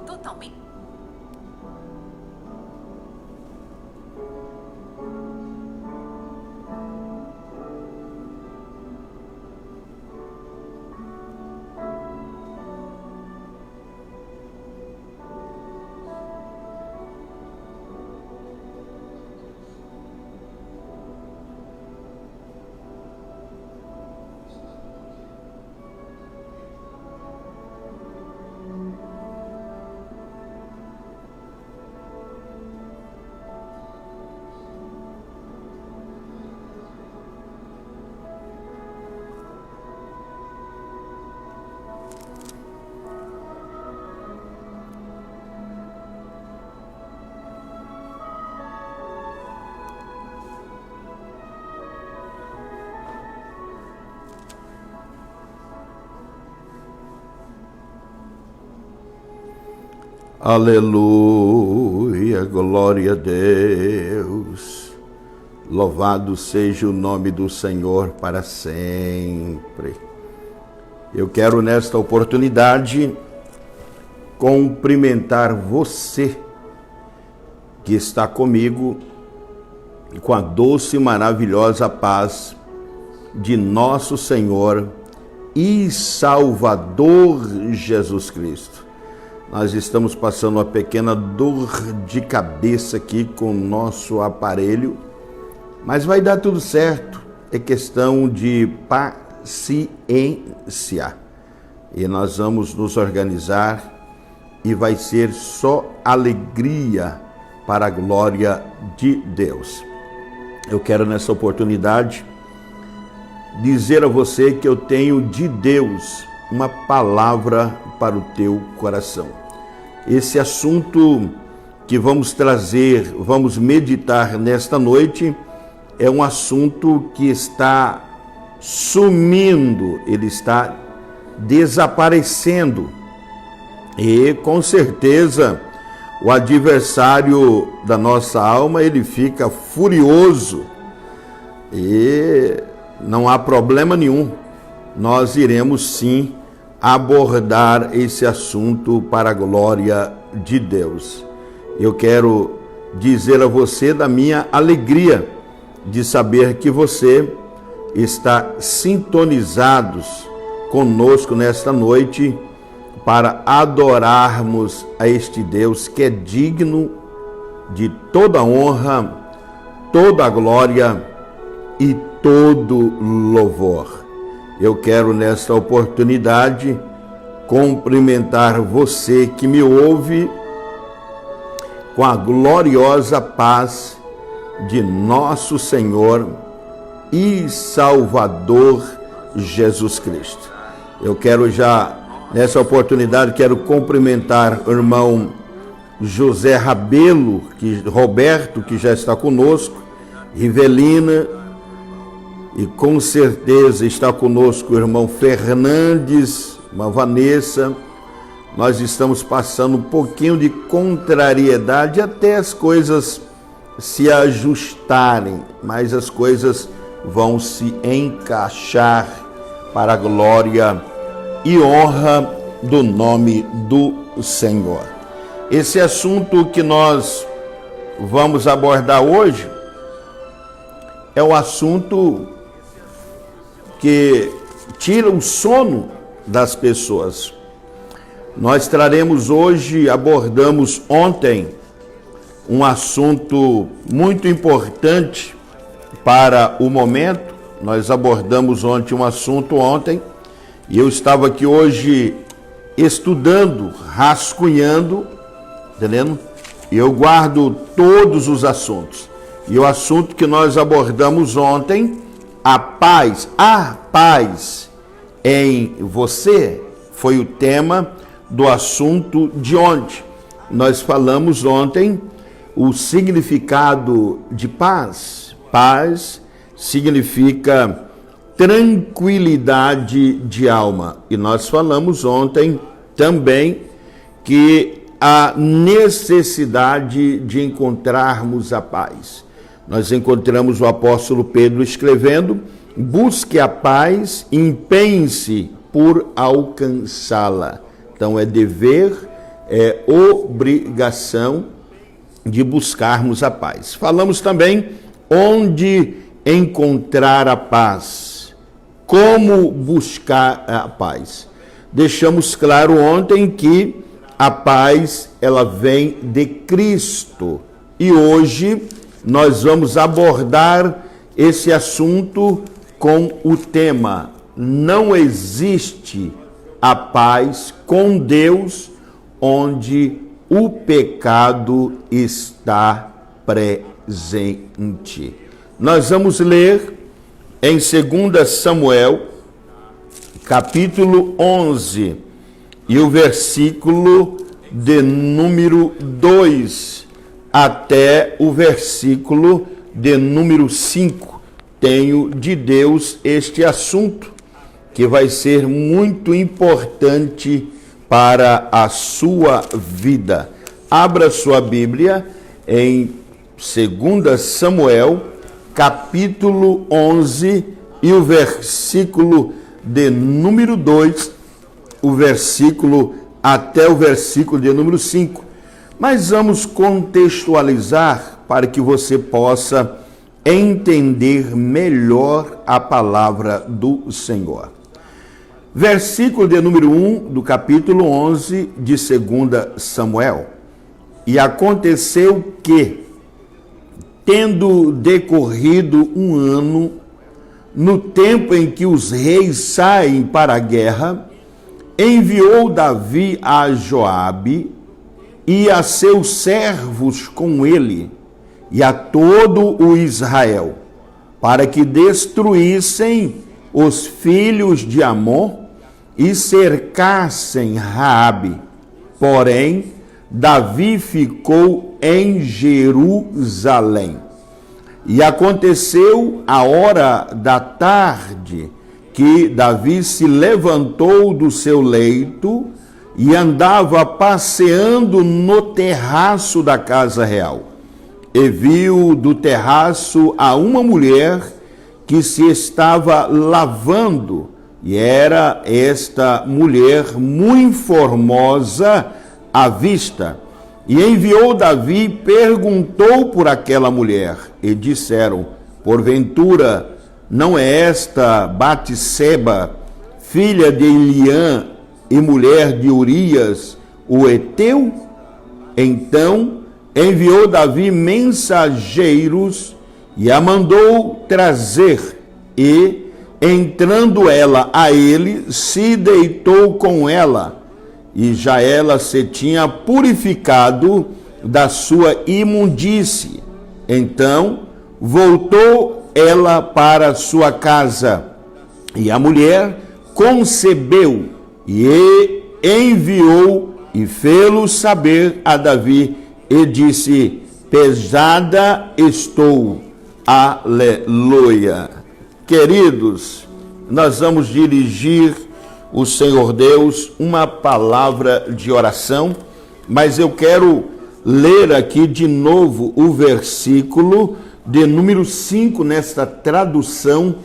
totalmente. Aleluia, glória a Deus, louvado seja o nome do Senhor para sempre. Eu quero nesta oportunidade cumprimentar você que está comigo com a doce e maravilhosa paz de nosso Senhor e Salvador Jesus Cristo. Nós estamos passando uma pequena dor de cabeça aqui com o nosso aparelho, mas vai dar tudo certo. É questão de paciência. E nós vamos nos organizar e vai ser só alegria para a glória de Deus. Eu quero nessa oportunidade dizer a você que eu tenho de Deus uma palavra para o teu coração. Esse assunto que vamos trazer, vamos meditar nesta noite, é um assunto que está sumindo, ele está desaparecendo. E com certeza o adversário da nossa alma, ele fica furioso. E não há problema nenhum, nós iremos sim abordar esse assunto para a glória de Deus. Eu quero dizer a você da minha alegria de saber que você está sintonizados conosco nesta noite para adorarmos a este Deus que é digno de toda honra, toda glória e todo louvor. Eu quero nesta oportunidade cumprimentar você que me ouve com a gloriosa paz de nosso Senhor e Salvador Jesus Cristo. Eu quero já, nessa oportunidade, quero cumprimentar o irmão José Rabelo, Roberto, que já está conosco, Rivelina, e com certeza está conosco o irmão Fernandes, irmã Vanessa. Nós estamos passando um pouquinho de contrariedade até as coisas se ajustarem, mas as coisas vão se encaixar para a glória e honra do nome do Senhor. Esse assunto que nós vamos abordar hoje é um assunto que tira o sono das pessoas. Nós traremos hoje, abordamos ontem, um assunto muito importante para o momento. Nós abordamos ontem um assunto e eu estava aqui hoje estudando, rascunhando, entendendo? E eu guardo todos os assuntos. E o assunto que nós abordamos ontem, a paz em você, foi o tema do assunto de ontem. Nós falamos ontem o significado de paz. Paz significa tranquilidade de alma. E nós falamos ontem também que a necessidade de encontrarmos a paz. Nós encontramos o apóstolo Pedro escrevendo: busque a paz, empenhe-se por alcançá-la. Então é dever, é obrigação de buscarmos a paz. Falamos também onde encontrar a paz, como buscar a paz. Deixamos claro ontem que a paz, ela vem de Cristo. E hoje nós vamos abordar esse assunto com o tema: não existe a paz com Deus onde o pecado está presente. Nós vamos ler em 2 Samuel, capítulo 11, e o versículo de número 2 até o versículo de número 5. Tenho de Deus este assunto que vai ser muito importante para a sua vida. Abra sua Bíblia em 2 Samuel, capítulo 11 e o versículo de número 2, o versículo até o versículo de número 5. Mas vamos contextualizar para que você possa entender melhor a palavra do Senhor. Versículo de número 1 do capítulo 11 de 2 Samuel. E aconteceu que, tendo decorrido um ano, no tempo em que os reis saem para a guerra, enviou Davi a Joabe e a seus servos com ele, e a todo o Israel, para que destruíssem os filhos de Amon e cercassem Raabe. Porém, Davi ficou em Jerusalém. E aconteceu a hora da tarde que Davi se levantou do seu leito e andava passeando no terraço da casa real. E viu do terraço a uma mulher que se estava lavando, e era esta mulher muito formosa à vista. E enviou Davi, perguntou por aquela mulher, e disseram: porventura não é esta Batseba, filha de Eliã e mulher de Urias, o heteu? Então enviou Davi mensageiros e a mandou trazer, e, entrando ela a ele, se deitou com ela, e já ela se tinha purificado da sua imundície. Então voltou ela para sua casa, e a mulher concebeu, e enviou e fê-lo saber a Davi, e disse: pesada estou. Aleluia. Queridos, nós vamos dirigir o Senhor Deus uma palavra de oração, mas eu quero ler aqui de novo o versículo de número 5 nesta tradução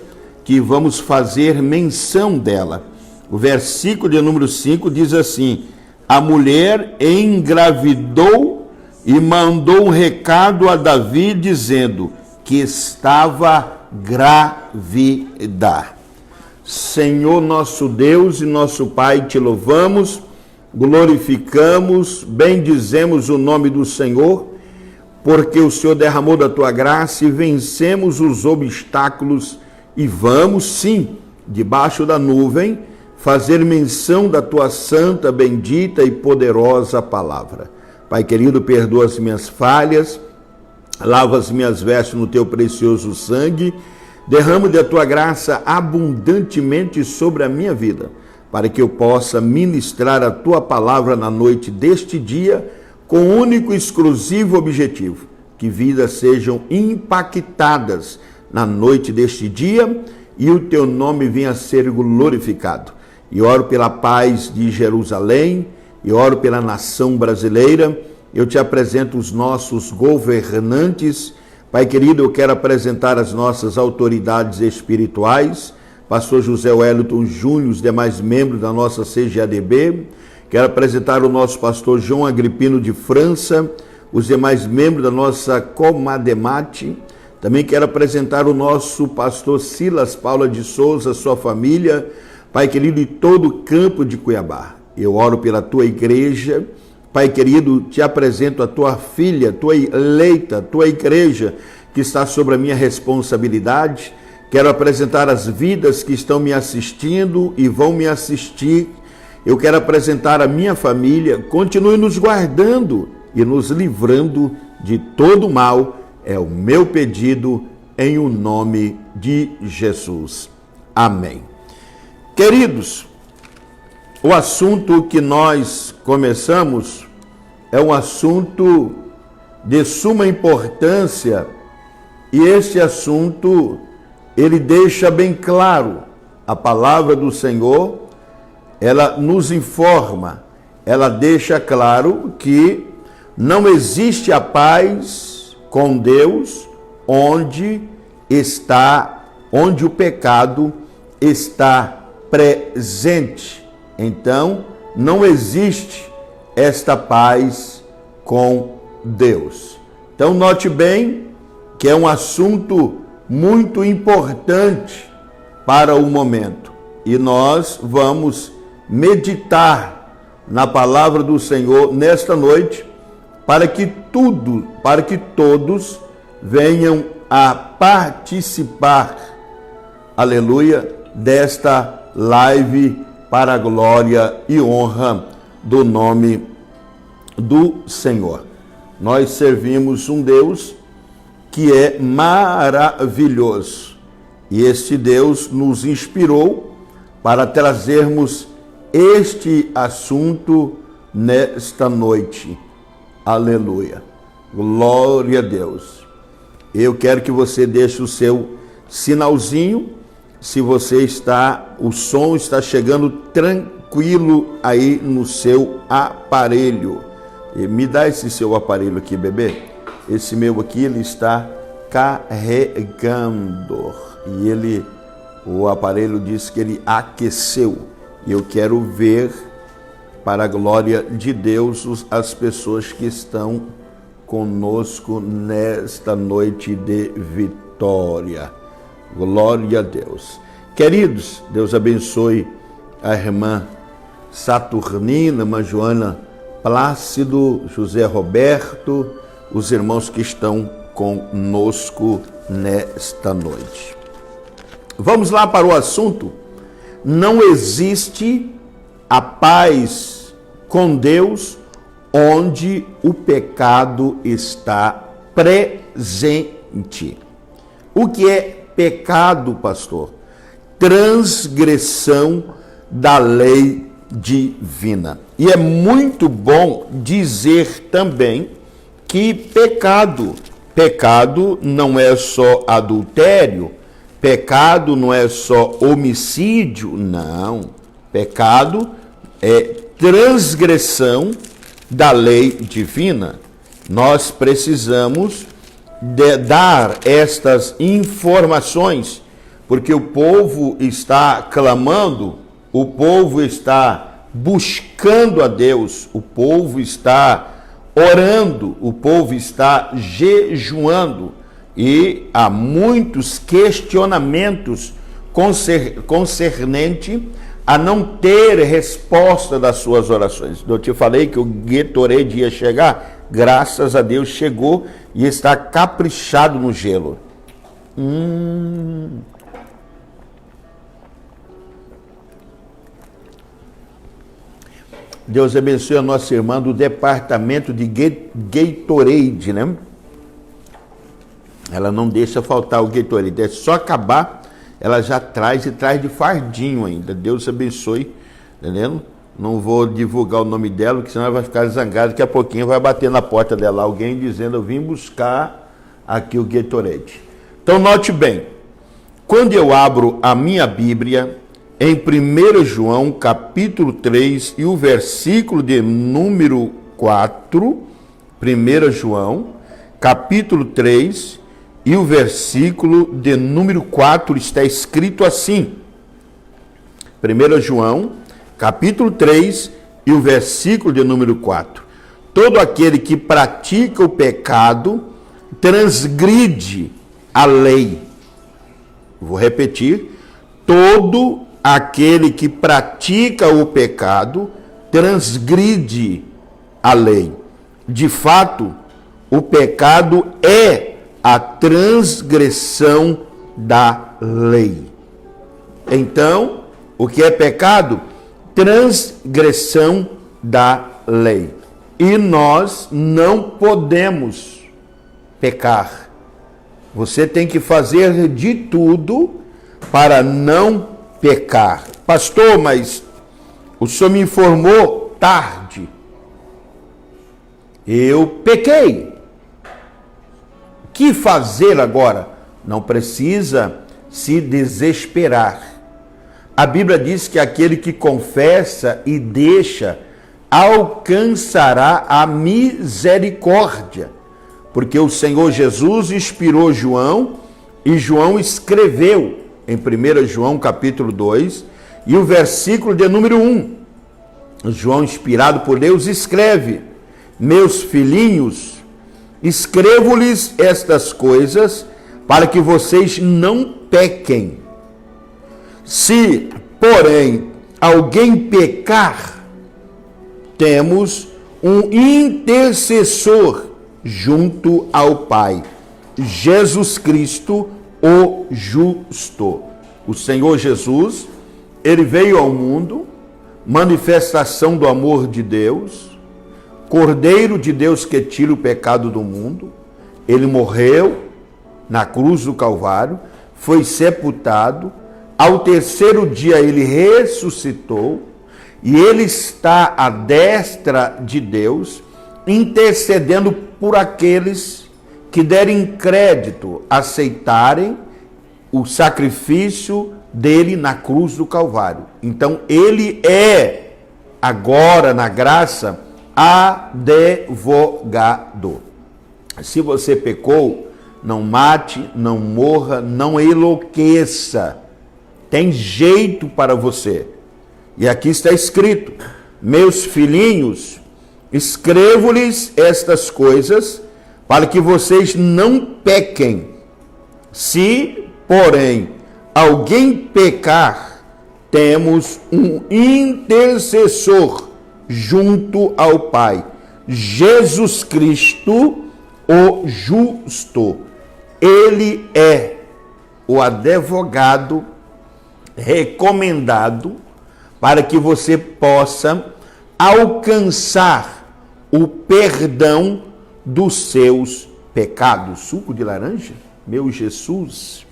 que vamos fazer menção dela. O versículo de número 5 diz assim: a mulher engravidou e mandou um recado a Davi dizendo que estava grávida. Senhor nosso Deus e nosso Pai, te louvamos, glorificamos, bendizemos o nome do Senhor, porque o Senhor derramou da tua graça e vencemos os obstáculos, e vamos sim, debaixo da nuvem, fazer menção da tua santa, bendita e poderosa palavra. Pai querido, perdoa as minhas falhas, lava as minhas vestes no teu precioso sangue, derrama da tua graça abundantemente sobre a minha vida, para que eu possa ministrar a tua palavra na noite deste dia, com o único e exclusivo objetivo: que vidas sejam impactadas na noite deste dia e o teu nome venha a ser glorificado. E oro pela paz de Jerusalém, e oro pela nação brasileira. Eu te apresento os nossos governantes. Pai querido, eu quero apresentar as nossas autoridades espirituais, pastor José Wellington Júnior, os demais membros da nossa CGADB. Quero apresentar o nosso pastor João Agripino de França, os demais membros da nossa Comademate. Também quero apresentar o nosso pastor Silas Paula de Souza, sua família, Pai querido, e todo o campo de Cuiabá. Eu oro pela tua igreja. Pai querido, te apresento a tua filha, tua eleita, tua igreja, que está sobre a minha responsabilidade. Quero apresentar as vidas que estão me assistindo e vão me assistir. Eu quero apresentar a minha família. Continue nos guardando e nos livrando de todo mal. É o meu pedido em o nome de Jesus. Amém. Queridos, o assunto que nós começamos é um assunto de suma importância, e este assunto, ele deixa bem claro, a palavra do Senhor, ela nos informa, ela deixa claro que não existe a paz com Deus onde o pecado está presente. Então, não existe esta paz com Deus. Então, note bem que é um assunto muito importante para o momento. E nós vamos meditar na palavra do Senhor nesta noite, para que todos venham a participar, aleluia, desta live para a glória e honra do nome do Senhor. Nós servimos um Deus que é maravilhoso, e este Deus nos inspirou para trazermos este assunto nesta noite. Aleluia. Glória a Deus. Eu quero que você deixe o seu sinalzinho, se o som está chegando tranquilo aí no seu aparelho. E me dá esse seu aparelho aqui, bebê. Esse meu aqui, ele está carregando. E o aparelho diz que ele aqueceu. E eu quero ver, para a glória de Deus, as pessoas que estão conosco nesta noite de vitória. Glória a Deus. Queridos, Deus abençoe a irmã Saturnina, irmã Joana Plácido, José Roberto, os irmãos que estão conosco nesta noite. Vamos lá para o assunto. Não existe a paz com Deus onde o pecado está presente. O que é pecado, pastor? Transgressão da lei divina. E é muito bom dizer também que pecado não é só adultério, pecado não é só homicídio, não. Pecado é transgressão da lei divina. Nós precisamos dar estas informações, porque o povo está clamando, o povo está buscando a Deus, o povo está orando, o povo está jejuando, e há muitos questionamentos concernente a não ter resposta das suas orações. Eu te falei que o Gatorade ia chegar, graças a Deus chegou e está caprichado no gelo. Deus abençoe a nossa irmã do departamento de Gatorade, né? Ela não deixa faltar o Gatorade, é só acabar, ela já traz, e traz de fardinho ainda. Deus abençoe, entendendo? Não vou divulgar o nome dela, porque senão ela vai ficar zangada, daqui a pouquinho vai bater na porta dela alguém dizendo: eu vim buscar aqui o Gatorade. Então note bem, quando eu abro a minha Bíblia, em 1 João, capítulo 3, e o versículo de número 4, 1 João, capítulo 3, e o versículo de número 4, está escrito assim. 1 João, capítulo 3, e o versículo de número 4. Todo aquele que pratica o pecado transgride a lei. Vou repetir. Todo aquele que pratica o pecado transgride a lei. De fato, o pecado é a transgressão da lei. Então, o que é pecado? Transgressão da lei. E nós não podemos pecar. Você tem que fazer de tudo para não pecar. Pastor, mas o senhor me informou tarde. Eu pequei. O que fazer agora? Não precisa se desesperar. A Bíblia diz que aquele que confessa e deixa alcançará a misericórdia, porque o Senhor Jesus inspirou João e João escreveu em 1 João capítulo 2 e o versículo de número 1. João, inspirado por Deus, escreve: meus filhinhos, escrevo-lhes estas coisas para que vocês não pequem. Se, porém, alguém pecar, temos um intercessor junto ao Pai, Jesus Cristo, o justo. O Senhor Jesus, ele veio ao mundo, manifestação do amor de Deus, Cordeiro de Deus que tira o pecado do mundo. Ele morreu na cruz do Calvário, foi sepultado, ao terceiro dia ele ressuscitou e ele está à destra de Deus, intercedendo por aqueles que derem crédito, aceitarem o sacrifício dele na cruz do Calvário. Então ele é agora na graça advogado. Se você pecou, não mate, não morra, não enlouqueça. Tem jeito para você. E aqui está escrito: meus filhinhos, escrevo-lhes estas coisas para que vocês não pequem. Se, porém, alguém pecar, temos um intercessor junto ao Pai, Jesus Cristo, o justo. Ele é o advogado recomendado para que você possa alcançar o perdão dos seus pecados. Suco de laranja? Meu Jesus!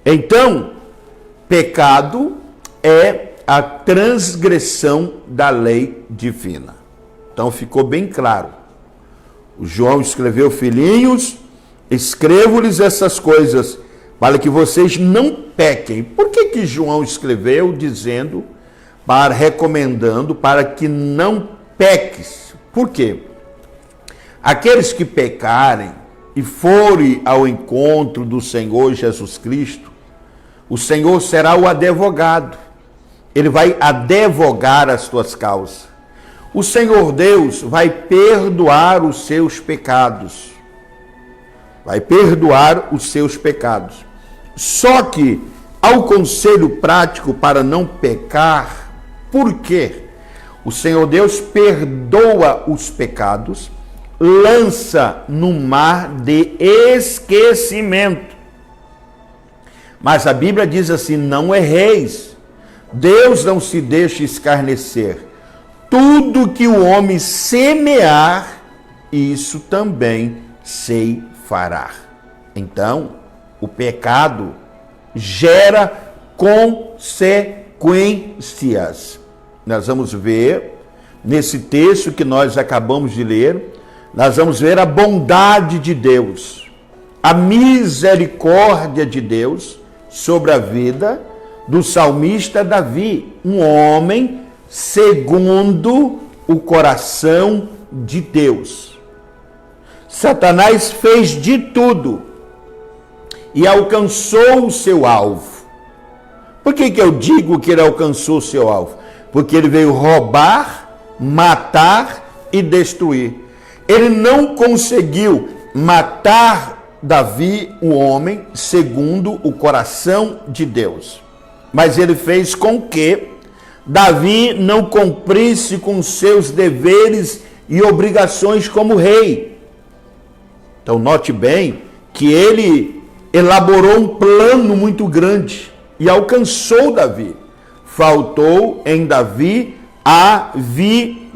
Então, pecado é a transgressão da lei divina. Então ficou bem claro. O João escreveu: filhinhos, escrevo-lhes essas coisas para que vocês não pequem. Por que João escreveu dizendo, recomendando para que não peques? Por quê? Aqueles que pecarem e forem ao encontro do Senhor Jesus Cristo, o Senhor será o advogado. Ele vai advogar as tuas causas. O Senhor Deus vai perdoar os seus pecados. Vai perdoar os seus pecados. Só que, ao conselho prático para não pecar, por quê? O Senhor Deus perdoa os pecados, lança no mar de esquecimento. Mas a Bíblia diz assim: não erreis. Deus não se deixa escarnecer. Tudo que o homem semear, isso também se fará. Então, o pecado gera consequências. Nós vamos ver, nesse texto que nós acabamos de ler, nós vamos ver a bondade de Deus, a misericórdia de Deus sobre a vida do salmista Davi, um homem segundo o coração de Deus. Satanás fez de tudo e alcançou o seu alvo. Por que eu digo que ele alcançou o seu alvo? Porque ele veio roubar, matar e destruir. Ele não conseguiu matar Davi, o homem, segundo o coração de Deus. Mas ele fez com que Davi não cumprisse com seus deveres e obrigações como rei. Então note bem que ele elaborou um plano muito grande e alcançou Davi. Faltou em Davi a vigilância.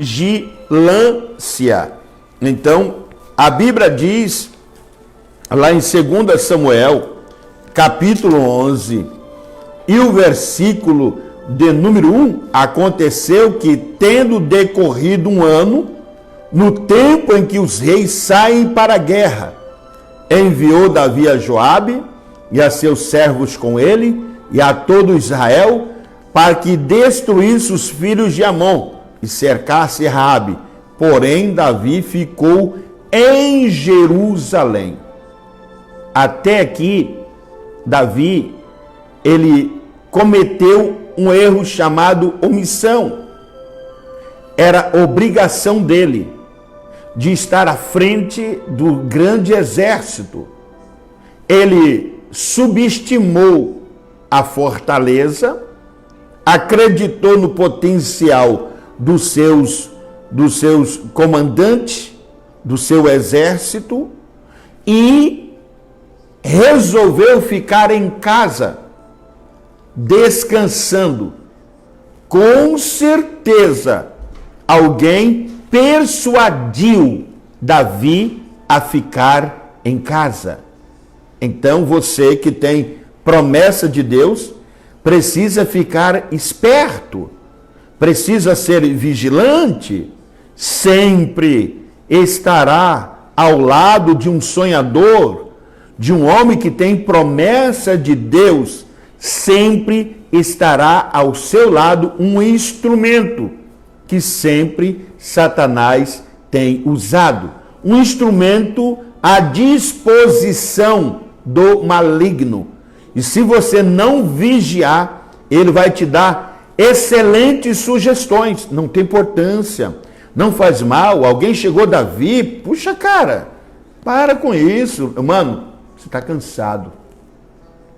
Então, a Bíblia diz, lá em 2 Samuel, capítulo 11, e o versículo de número 1, aconteceu que, tendo decorrido um ano, no tempo em que os reis saem para a guerra, enviou Davi a Joabe e a seus servos com ele e a todo Israel para que destruísse os filhos de Amon e cercasse Raabe. Porém, Davi ficou em Jerusalém. Até aqui, Davi, ele cometeu um erro chamado omissão. Era obrigação dele de estar à frente do grande exército. Ele subestimou a fortaleza, acreditou no potencial dos seus comandantes, do seu exército, e resolveu ficar em casa, descansando. Com certeza, alguém persuadiu Davi a ficar em casa. Então, você que tem promessa de Deus, precisa ficar esperto, precisa ser vigilante, sempre estará ao lado de um sonhador, de um homem que tem promessa de Deus, sempre estará ao seu lado um instrumento que sempre Satanás tem usado. Um instrumento à disposição do maligno. E se você não vigiar, ele vai te dar excelentes sugestões. Não tem importância, não faz mal. Alguém chegou, Davi, puxa cara, para com isso. Mano, você está cansado.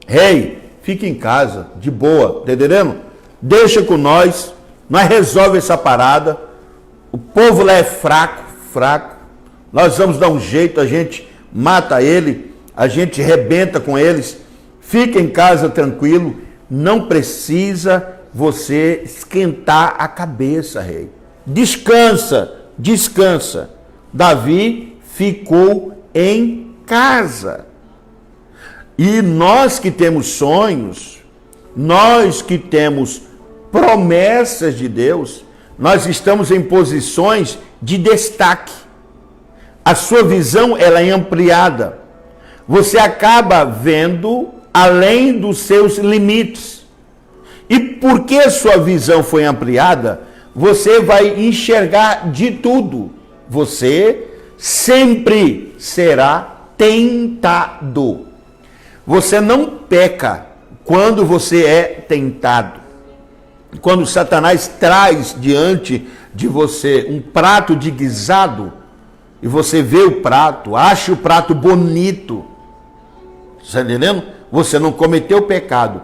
Rei, fique em casa, de boa, tá entendendo? Deixa com nós resolve essa parada. O povo lá é fraco. Nós vamos dar um jeito, a gente mata ele, a gente rebenta com eles. Fica em casa tranquilo, não precisa você esquentar a cabeça, rei. Descansa. Davi ficou em casa. E nós que temos sonhos, nós que temos promessas de Deus, nós estamos em posições de destaque. A sua visão ela é ampliada. Você acaba vendo além dos seus limites. E porque a sua visão foi ampliada, você vai enxergar de tudo. Você sempre será tentado. Você não peca quando você é tentado. Quando Satanás traz diante de você um prato de guisado, e você vê o prato, acha o prato bonito, está entendendo? Você não cometeu pecado.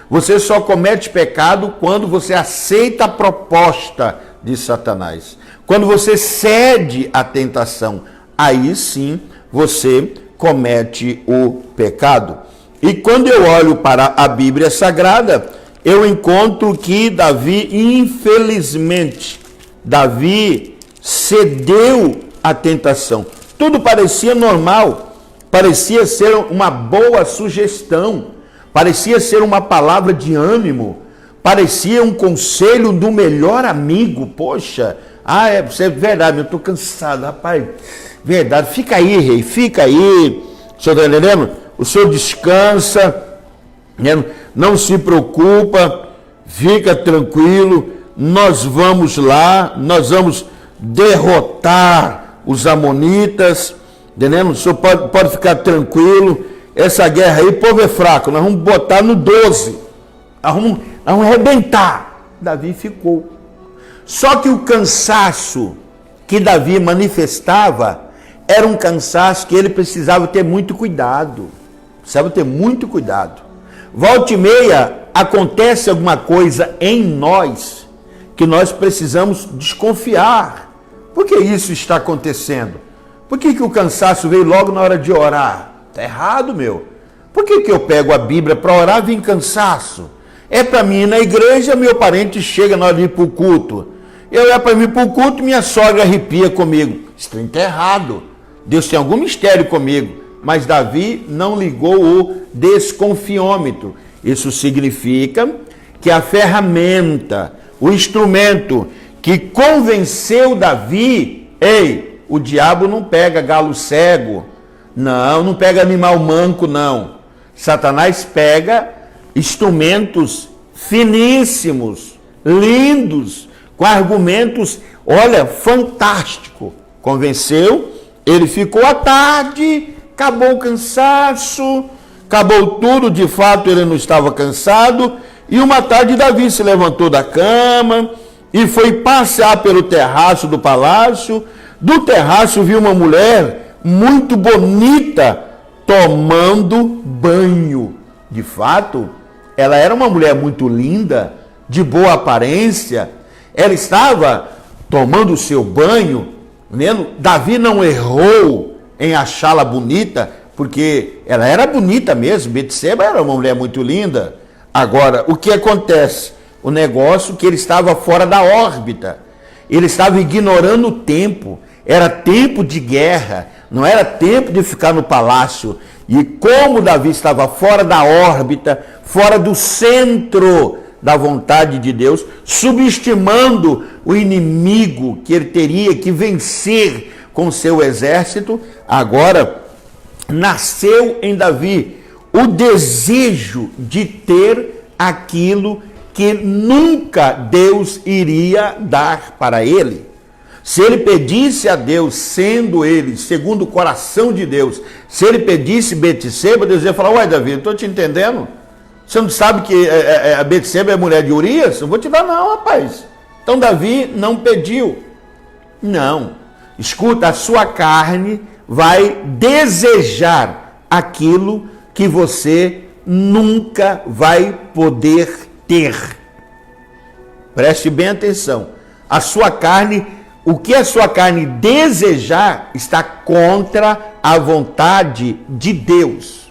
Você só comete pecado quando você aceita a proposta de Satanás. Quando você cede à tentação, aí sim você comete o pecado. E quando eu olho para a Bíblia Sagrada, eu encontro que Davi, infelizmente, Davi cedeu à tentação. Tudo parecia normal, parecia ser uma boa sugestão, parecia ser uma palavra de ânimo, parecia um conselho do melhor amigo. Poxa, é verdade, eu estou cansado, rapaz, verdade, fica aí, rei, fica aí, o senhor está entendendo? O senhor descansa, não se preocupa, fica tranquilo, nós vamos lá, nós vamos derrotar os amonitas, entendendo? O senhor pode ficar tranquilo, essa guerra aí, o povo é fraco, nós vamos botar no 12, nós vamos arrebentar. Davi ficou. Só que o cansaço que Davi manifestava era um cansaço que ele precisava ter muito cuidado. Precisava ter muito cuidado. Volta e meia acontece alguma coisa em nós que nós precisamos desconfiar. Por que isso está acontecendo? Por que o cansaço veio logo na hora de orar? Está errado, meu. Por que eu pego a Bíblia para orar e vim cansaço? É para mim ir na igreja, meu parente chega na hora de ir para o culto. Eu ia para mim para o culto, minha sogra arrepia comigo. Isso está errado. Deus tem algum mistério comigo. Mas Davi não ligou o desconfiômetro. Isso significa que a ferramenta, o instrumento que convenceu Davi, ei, o diabo não pega galo cego, não pega animal manco, não. Satanás pega instrumentos finíssimos, lindos, com argumentos, olha, fantástico. Convenceu, ele ficou à tarde, acabou o cansaço, acabou tudo, de fato ele não estava cansado, e uma tarde Davi se levantou da cama e foi passear pelo terraço do palácio. Do terraço viu uma mulher muito bonita tomando banho. De fato, ela era uma mulher muito linda, de boa aparência, ela estava tomando o seu banho, vendo? Davi não errou em achá-la bonita, porque ela era bonita mesmo, Betseba era uma mulher muito linda. Agora, o que acontece? O negócio que ele estava fora da órbita, ele estava ignorando o tempo, era tempo de guerra, não era tempo de ficar no palácio. E como Davi estava fora da órbita, fora do centro da vontade de Deus, subestimando o inimigo que ele teria que vencer com seu exército, agora nasceu em Davi o desejo de ter aquilo que nunca Deus iria dar para ele. Se ele pedisse a Deus, sendo ele, segundo o coração de Deus, se ele pedisse Betseba, Deus ia falar: uai, Davi, eu estou te entendendo. Você não sabe que a Betseba é mulher de Urias? Eu vou te dar não, rapaz. Então Davi não pediu. Não. Escuta, a sua carne vai desejar aquilo que você nunca vai poder ter. Preste bem atenção. A sua carne, o que a sua carne desejar está contra a vontade de Deus,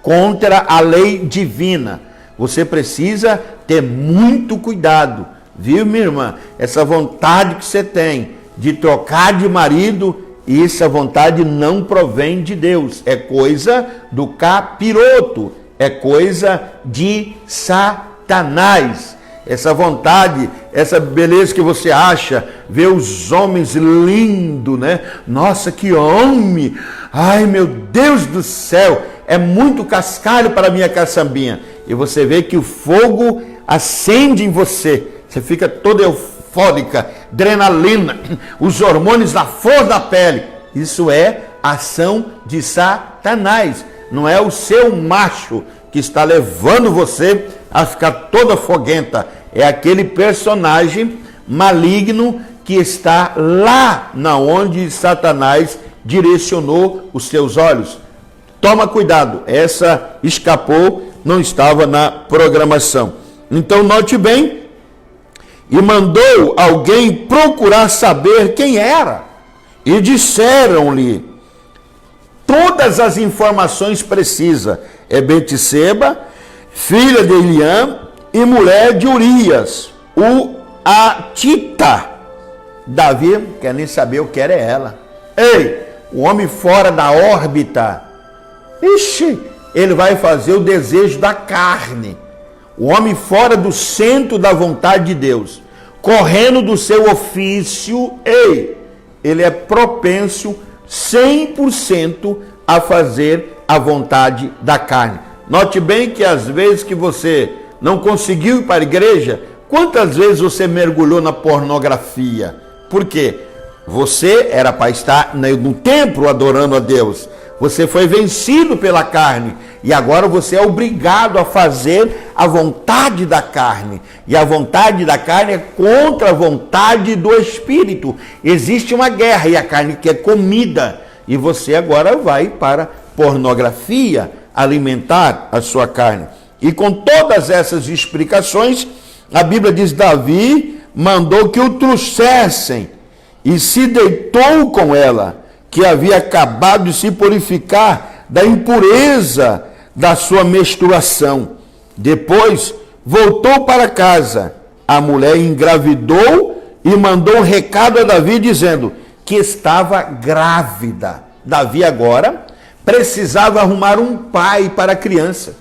contra a lei divina. Você precisa ter muito cuidado, viu, minha irmã? Essa vontade que você tem de trocar de marido, e essa vontade não provém de Deus, é coisa do capiroto, é coisa de Satanás. Essa vontade, essa beleza que você acha, ver os homens lindos, né? Nossa, que homem! Ai, meu Deus do céu! É muito cascalho para a minha caçambinha. E você vê que o fogo acende em você. Você fica toda eufórica, adrenalina, os hormônios da flor da pele. Isso é ação de Satanás. Não é o seu macho que está levando você a ficar toda foguenta. É aquele personagem maligno que está lá na onde Satanás direcionou os seus olhos. Toma cuidado, essa escapou, não estava na programação. Então note bem, e mandou alguém procurar saber quem era, e disseram-lhe todas as informações precisas. É Betseba, filha de Eliã e mulher de Urias, o Atita. Davi não quer nem saber o que era ela. Ei, o homem fora da órbita, ixi, ele vai fazer o desejo da carne. O homem fora do centro da vontade de Deus, correndo do seu ofício, ei, ele é propenso 100% a fazer a vontade da carne. Note bem que às vezes que você não conseguiu ir para a igreja, quantas vezes você mergulhou na pornografia? Por quê? Você era para estar no templo adorando a Deus, Você foi vencido pela carne e agora você é obrigado a fazer a vontade da carne. E a vontade da carne é contra a vontade do Espírito. Existe uma guerra e a carne quer comida. E você agora vai para pornografia alimentar a sua carne. E com todas essas explicações, a Bíblia diz: Davi mandou que o trouxessem e se deitou com ela, que havia acabado de se purificar da impureza da sua menstruação. Depois voltou para casa. A mulher engravidou e mandou um recado a Davi dizendo que estava grávida. Davi agora precisava arrumar um pai para a criança.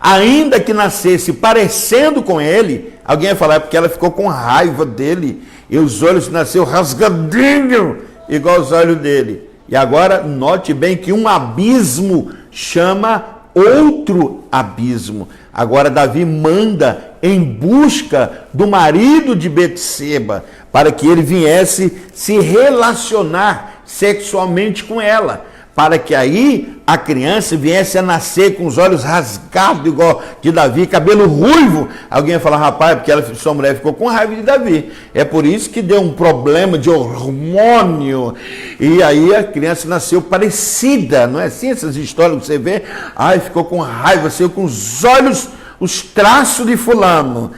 Ainda que nascesse parecendo com ele, alguém ia falar, é porque ela ficou com raiva dele e os olhos nasceram rasgadinho, igual os olhos dele. E agora, note bem que um abismo chama outro abismo. Agora Davi manda em busca do marido de Betseba, para que ele viesse se relacionar sexualmente com ela, para que aí a criança viesse a nascer com os olhos rasgados, igual de Davi, cabelo ruivo. Alguém ia falar, rapaz, porque sua mulher ficou com raiva de Davi. É por isso que deu um problema de hormônio. E aí a criança nasceu parecida, não é assim essas histórias que você vê? Ai, ficou com raiva, saiu com os olhos, os traços de fulano.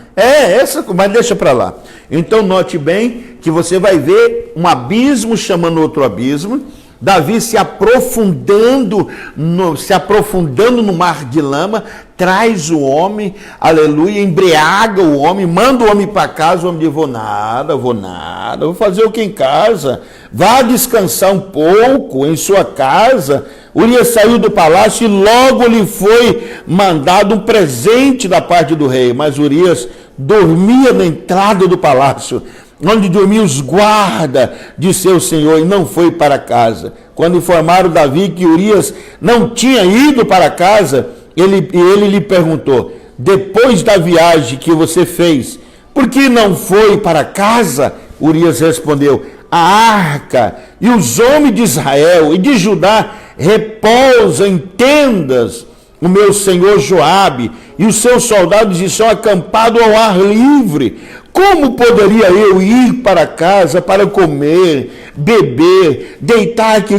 Mas deixa para lá. Então note bem que você vai ver um abismo chamando outro abismo. Davi se aprofundando no mar de lama, traz o homem, aleluia, embriaga o homem, manda o homem para casa. O homem diz: vou nada, vou fazer o que em casa? Vá descansar um pouco em sua casa. Urias saiu do palácio e logo lhe foi mandado um presente da parte do rei, mas Urias dormia na entrada do palácio, onde dormiam os guardas de seu senhor, e não foi para casa. Quando informaram Davi que Urias não tinha ido para casa, ele lhe perguntou: depois da viagem que você fez, por que não foi para casa? Urias respondeu: a arca e os homens de Israel e de Judá repousam em tendas. O meu senhor Joabe e os seus soldados estão acampados ao ar livre. Como poderia eu ir para casa para comer, beber, deitar-me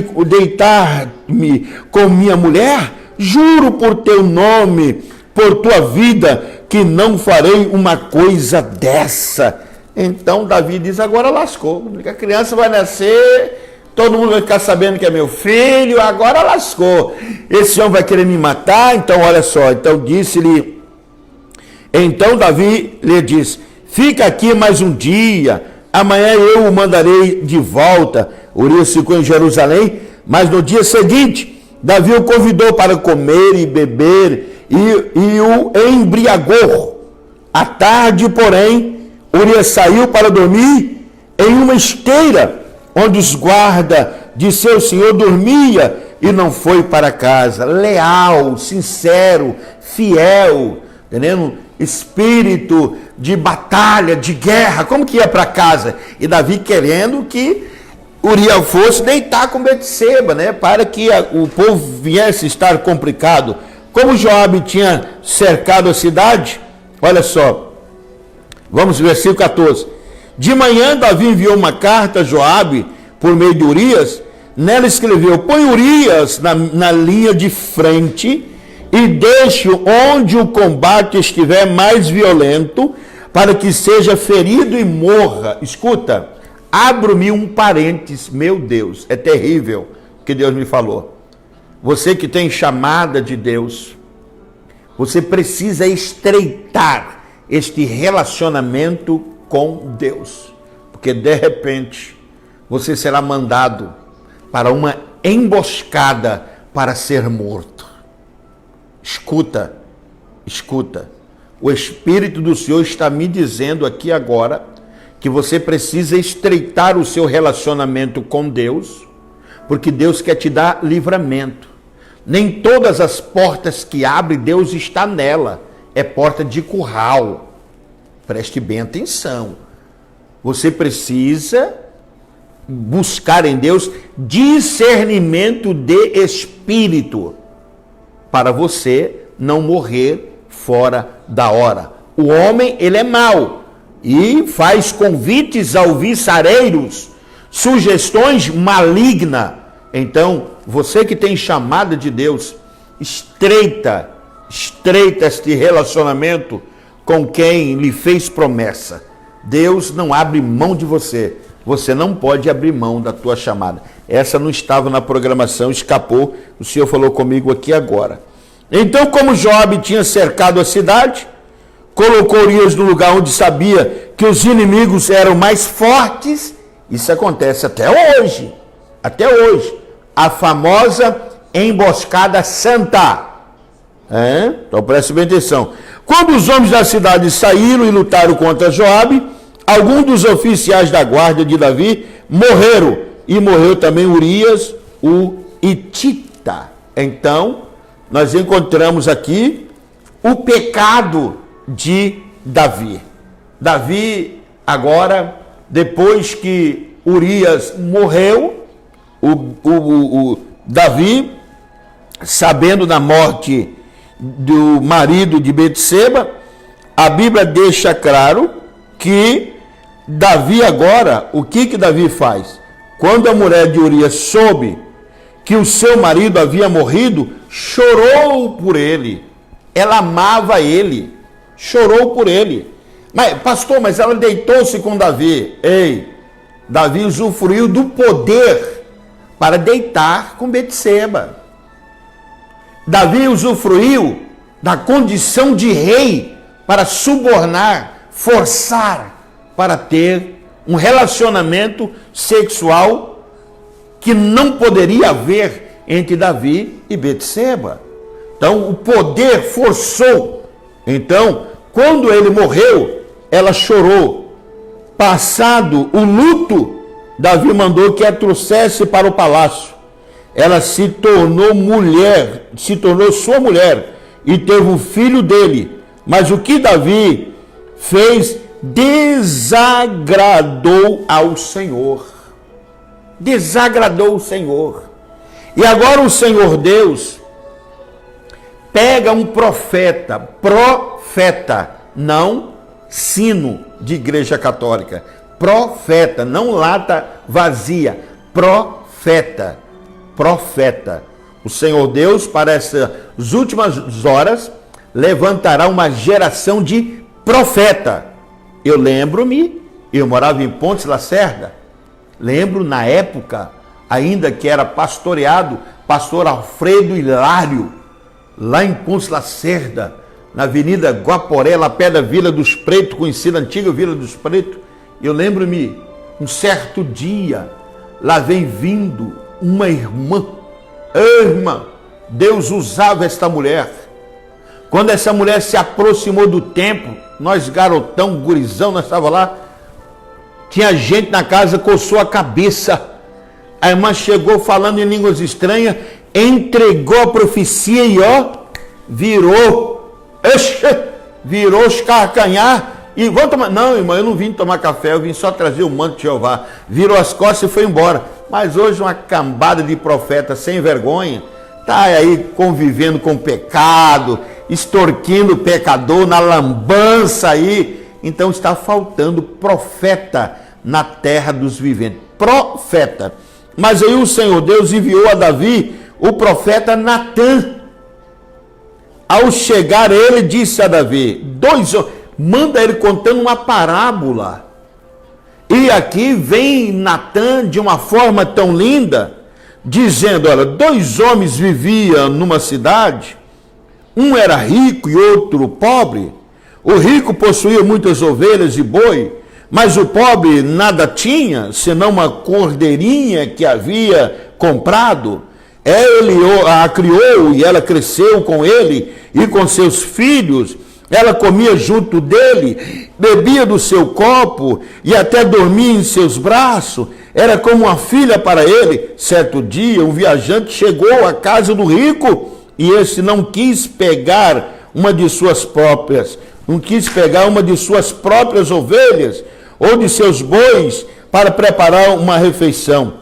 com minha mulher? Juro por teu nome, por tua vida, que não farei uma coisa dessa. Então Davi diz: agora lascou. A criança vai nascer, todo mundo vai ficar sabendo que é meu filho, agora lascou. Esse homem vai querer me matar. Então olha só, então Davi lhe disse: fica aqui mais um dia, amanhã eu o mandarei de volta. Urias ficou em Jerusalém, mas no dia seguinte, Davi o convidou para comer e beber e o embriagou. À tarde, porém, Urias saiu para dormir em uma esteira, onde os guardas de seu senhor dormia, e não foi para casa. Leal, sincero, fiel, entendendo? Espírito de batalha, de guerra, como que ia para casa? E Davi querendo que Urias fosse deitar com Betseba, né? Para que o povo viesse estar complicado. Como Joabe tinha cercado a cidade, olha só, vamos ao versículo 14. De manhã Davi enviou uma carta a Joabe por meio de Urias. Nela escreveu: põe Urias na linha de frente e deixe onde o combate estiver mais violento, para que seja ferido e morra. Escuta, abro-me um parênteses, meu Deus, é terrível o que Deus me falou. Você que tem chamada de Deus, você precisa estreitar este relacionamento com Deus, porque de repente você será mandado para uma emboscada para ser morto. Escuta, o Espírito do Senhor está me dizendo aqui agora que você precisa estreitar o seu relacionamento com Deus, porque Deus quer te dar livramento. Nem todas as portas que abre, Deus está nela. É porta de curral. Preste bem atenção. Você precisa buscar em Deus discernimento de espírito, para você não morrer fora da hora. O homem, ele é mau e faz convites alviçareiros, sugestões malignas. Então, você que tem chamada de Deus, estreita este relacionamento com quem lhe fez promessa. Deus não abre mão de você. Você não pode abrir mão da tua chamada. Essa não estava na programação, escapou. O Senhor falou comigo aqui agora. Então, como Joabe tinha cercado a cidade, colocou Urias no lugar onde sabia que os inimigos eram mais fortes. Isso acontece até hoje. Até hoje. A famosa emboscada santa. Então preste bem atenção. Quando os homens da cidade saíram e lutaram contra Joabe, alguns dos oficiais da guarda de Davi morreram. E morreu também Urias, o Hitita. Então, nós encontramos aqui o pecado de Davi. Davi, agora, depois que Urias morreu, Davi, sabendo da morte do marido de Betseba, a Bíblia deixa claro que Davi agora, o que Davi faz? Quando a mulher de Urias soube que o seu marido havia morrido, chorou por ele. Ela amava ele, chorou por ele. Mas, pastor, mas ela deitou-se com Davi. Ei, Davi usufruiu do poder para deitar com Betseba. Davi usufruiu da condição de rei para subornar, forçar, para ter um relacionamento sexual que não poderia haver entre Davi e Betseba. Então, o poder forçou. Então, quando ele morreu, ela chorou. Passado o luto, Davi mandou que a trouxesse para o palácio. Ela se tornou mulher, se tornou sua mulher e teve um filho dele. Mas o que Davi fez desagradou ao Senhor. Desagradou o Senhor. E agora o Senhor Deus pega um profeta, não sino de igreja católica, profeta, não lata vazia, profeta. O Senhor Deus, para essas últimas horas, levantará uma geração de profeta. Eu lembro-me, eu morava em Pontes Lacerda, lembro na época, ainda que era pastoreado, pastor Alfredo Hilário, lá em Pontes Lacerda, na Avenida Guaporé, lá perto da Vila dos Pretos, conhecida a antiga Vila dos Pretos. Eu lembro-me, um certo dia, lá vem vindo uma irmã. Irmã, Deus usava esta mulher. Quando essa mulher se aproximou do templo, nós garotão, gurizão, nós estávamos lá, tinha gente na casa, coçou a cabeça. A irmã chegou falando em línguas estranhas, entregou a profecia e virou os carcanhar. E vamos tomar. Não, irmã, eu não vim tomar café, eu vim só trazer o manto de Jeová. Virou as costas e foi embora. Mas hoje uma cambada de profetas sem vergonha está aí convivendo com o pecado, extorquindo o pecador na lambança aí. Então está faltando profeta na terra dos viventes. Profeta. Mas aí o Senhor Deus enviou a Davi o profeta Natã. Ao chegar ele disse a Davi, manda ele contando uma parábola. E aqui vem Natã de uma forma tão linda, dizendo, olha, 2 homens viviam numa cidade, um era rico e outro pobre. O rico possuía muitas ovelhas e boi, mas o pobre nada tinha, senão uma cordeirinha que havia comprado. Ele a criou e ela cresceu com ele e com seus filhos. Ela comia junto dele, bebia do seu copo e até dormia em seus braços. Era como uma filha para ele. Certo dia, um viajante chegou à casa do rico e esse não quis pegar uma de suas próprias ovelhas ou de seus bois para preparar uma refeição.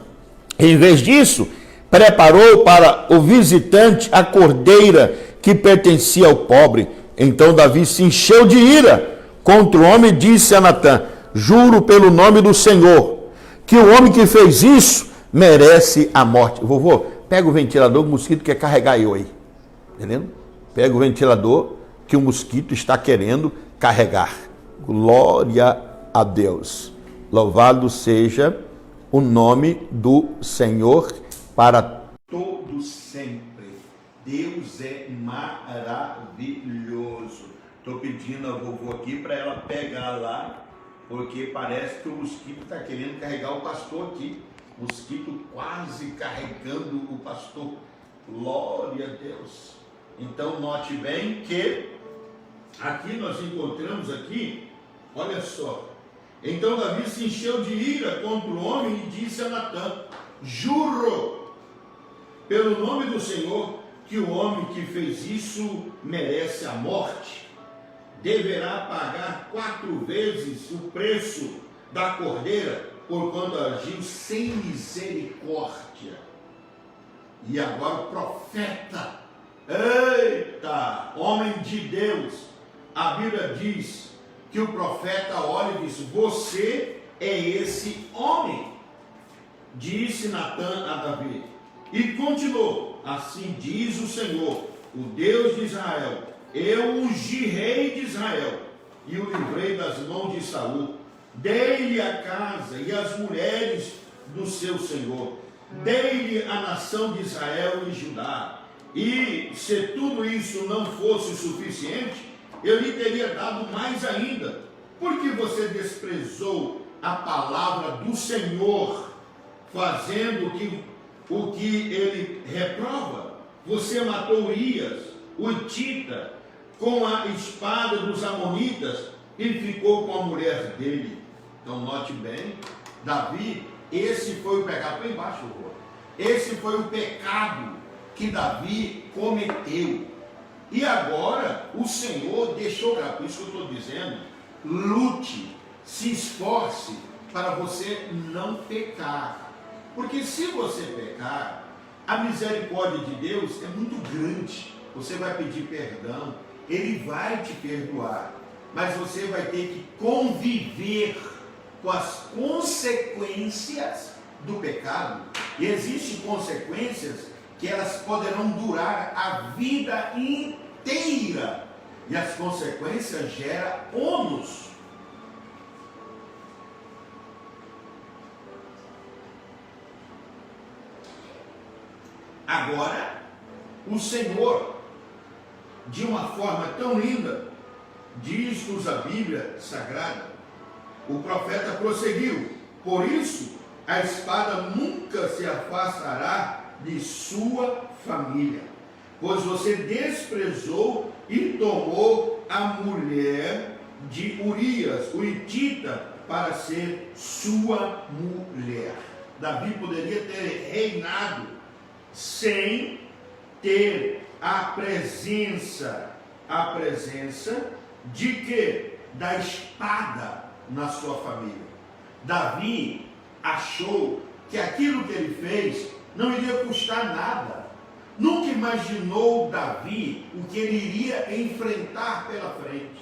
Em vez disso, preparou para o visitante a cordeira que pertencia ao pobre. Então Davi se encheu de ira contra o homem e disse a Natã: juro pelo nome do Senhor, que o homem que fez isso merece a morte. Vovô, pega o ventilador que o mosquito quer carregar eu aí. Entendendo? Pega o ventilador que o mosquito está querendo carregar. Glória a Deus. Louvado seja o nome do Senhor para todo sempre. Deus é maravilhoso. Estou pedindo a vovô aqui para ela pegar lá, porque parece que o mosquito está querendo carregar o pastor aqui. O mosquito quase carregando o pastor. Glória a Deus. Então note bem que aqui nós encontramos aqui, olha só. Então Davi se encheu de ira contra o homem e disse a Natã: juro pelo nome do Senhor que o homem que fez isso merece a morte. Deverá pagar 4 vezes o preço da cordeira, porquanto agiu sem misericórdia. E agora o profeta, eita, homem de Deus, a Bíblia diz que o profeta olha e diz: você é esse homem. Disse Natã a Davi, e continuou: assim diz o Senhor, o Deus de Israel: eu ungi rei de Israel e o livrei das mãos de Saul. Dei-lhe a casa e as mulheres do seu senhor. Dei-lhe a nação de Israel e Judá. E se tudo isso não fosse suficiente, eu lhe teria dado mais ainda. Porque você desprezou a palavra do Senhor, fazendo o que ele reprova. Você matou Urias, o Hitita, com a espada dos amonitas e ficou com a mulher dele. Então note bem, Davi, esse foi o pecado. Põe embaixo, esse foi o pecado que Davi cometeu. E agora o Senhor deixou claro. Por isso que eu estou dizendo, lute, se esforce para você não pecar. Porque se você pecar, a misericórdia de Deus é muito grande. Você vai pedir perdão, Ele vai te perdoar, mas você vai ter que conviver com as consequências do pecado. E existem consequências que elas poderão durar a vida inteira, e as consequências geram ônus. Agora, o Senhor, de uma forma tão linda, diz-nos a Bíblia Sagrada, o profeta prosseguiu: por isso a espada nunca se afastará de sua família, pois você desprezou e tomou a mulher de Urias, o Hitita, para ser sua mulher. Davi poderia ter reinado sem ter a presença de que? Da espada na sua família. Davi achou que aquilo que ele fez não iria custar nada. Nunca imaginou Davi o que ele iria enfrentar pela frente.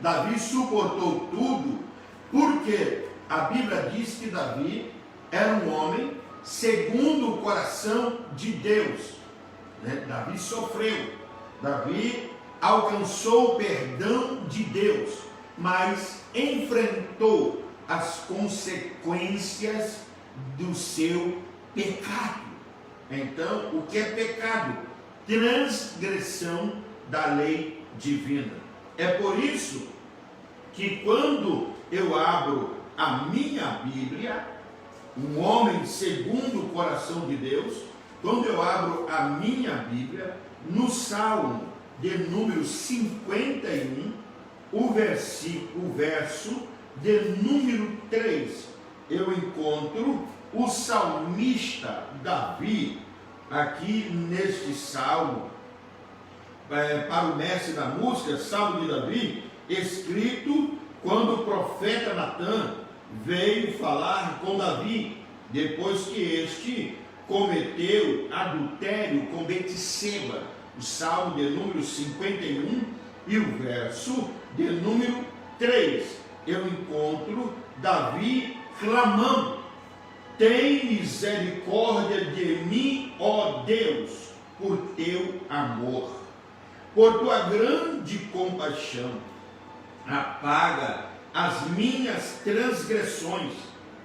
Davi suportou tudo porque a Bíblia diz que Davi era um homem segundo o coração de Deus. Davi sofreu, Davi alcançou o perdão de Deus, mas enfrentou as consequências do seu pecado. Então, o que é pecado? Transgressão da lei divina. É por isso que quando eu abro a minha Bíblia, um homem segundo o coração de Deus, quando eu abro a minha Bíblia, no Salmo de número 51, o verso de número 3, eu encontro o salmista Davi, aqui neste salmo, para o mestre da música, Salmo de Davi, escrito quando o profeta Natã veio falar com Davi, depois que este cometeu adultério com Betseba. O salmo de número 51 e o verso de número 3. Eu encontro Davi clamando: tem misericórdia de mim, ó Deus, por teu amor, por tua grande compaixão, apaga as minhas transgressões,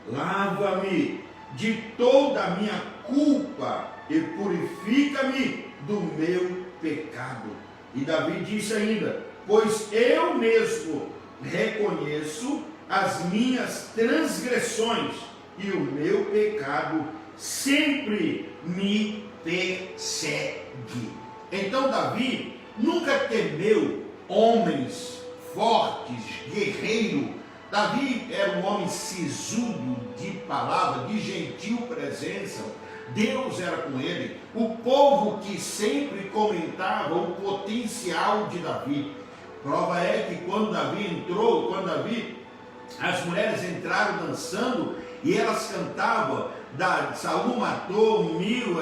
lava-me de toda a minha culpa e purifica-me do meu pecado. E Davi disse ainda: pois eu mesmo reconheço as minhas transgressões e o meu pecado sempre me persegue. Então Davi nunca temeu homens fortes, guerreiro. Davi era um homem sisudo de palavra, de gentil presença. Deus era com ele. O povo que sempre comentava o potencial de Davi. Prova é que quando Davi entrou, as mulheres entraram dançando e elas cantavam: Saul matou 1000,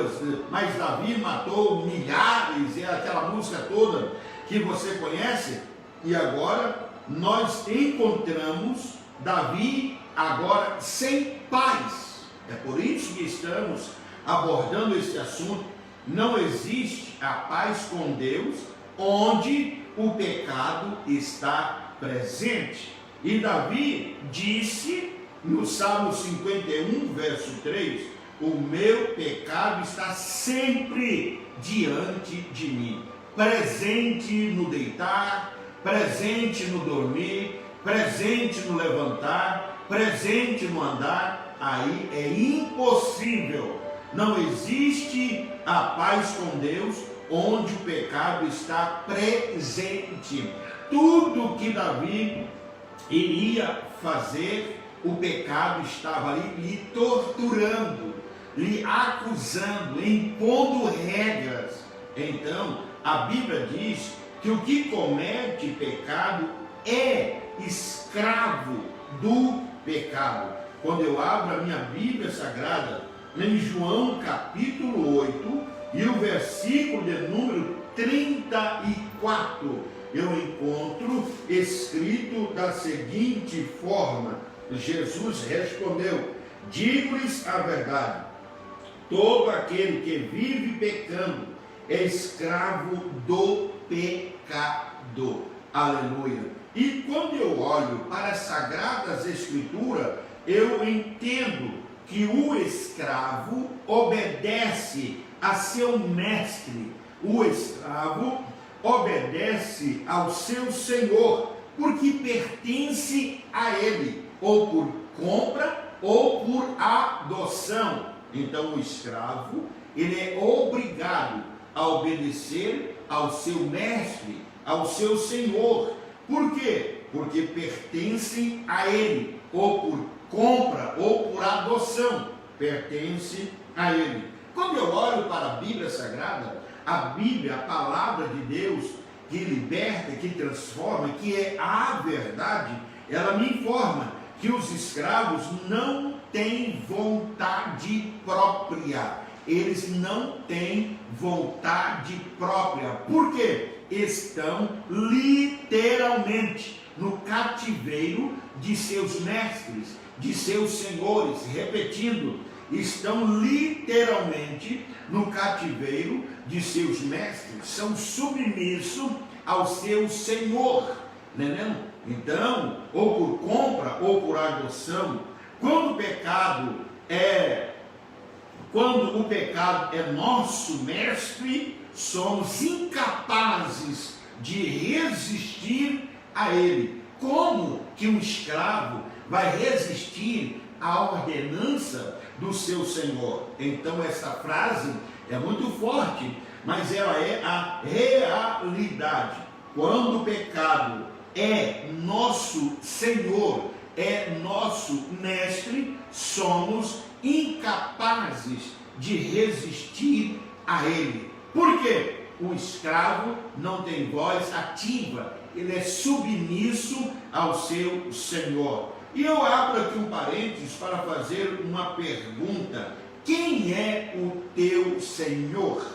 mas Davi matou milhares, é aquela música toda que você conhece. E agora nós encontramos Davi agora sem paz. É por isso que estamos abordando esse assunto. Não existe a paz com Deus onde o pecado está presente. E Davi disse no Salmo 51, verso 3: o meu pecado está sempre diante de mim, presente no deitar, presente no dormir, presente no levantar, presente no andar. Aí é impossível. Não existe a paz com Deus onde o pecado está presente. Tudo que Davi iria fazer, o pecado estava ali lhe torturando, lhe acusando, impondo regras. Então, a Bíblia diz que o que comete pecado é escravo do pecado. Quando eu abro a minha Bíblia Sagrada, em João capítulo 8, e o versículo de número 34, eu encontro escrito da seguinte forma: Jesus respondeu: digo-lhes a verdade, todo aquele que vive pecando é escravo do pecado. Aleluia. E quando eu olho para as Sagradas Escrituras, eu entendo que o escravo obedece a seu mestre. O escravo obedece ao seu senhor, porque pertence a ele, ou por compra ou por adoção. Então o escravo, ele é obrigado a obedecer ao seu mestre, ao seu senhor. Por quê? Porque pertence a ele, ou por compra ou por adoção, pertence a ele. Quando eu olho para a Bíblia Sagrada, a Bíblia, a palavra de Deus, que liberta, que transforma, que é a verdade, ela me informa que os escravos não têm vontade própria. Eles não têm vontade própria. Por quê? Estão literalmente no cativeiro de seus mestres, de seus senhores. Repetindo, estão literalmente no cativeiro de seus mestres, são submissos ao seu senhor, entendeu? Então, ou por compra ou por adoção, quando o pecado é nosso mestre, somos incapazes de resistir a ele. Como que um escravo vai resistir à ordenança do seu senhor? Então essa frase é muito forte, mas ela é a realidade. Quando o pecado é nosso senhor, é nosso mestre, somos incapazes de resistir a ele. Por quê? O escravo não tem voz ativa, ele é submisso ao seu senhor. E eu abro aqui um parênteses para fazer uma pergunta: quem é o teu Senhor?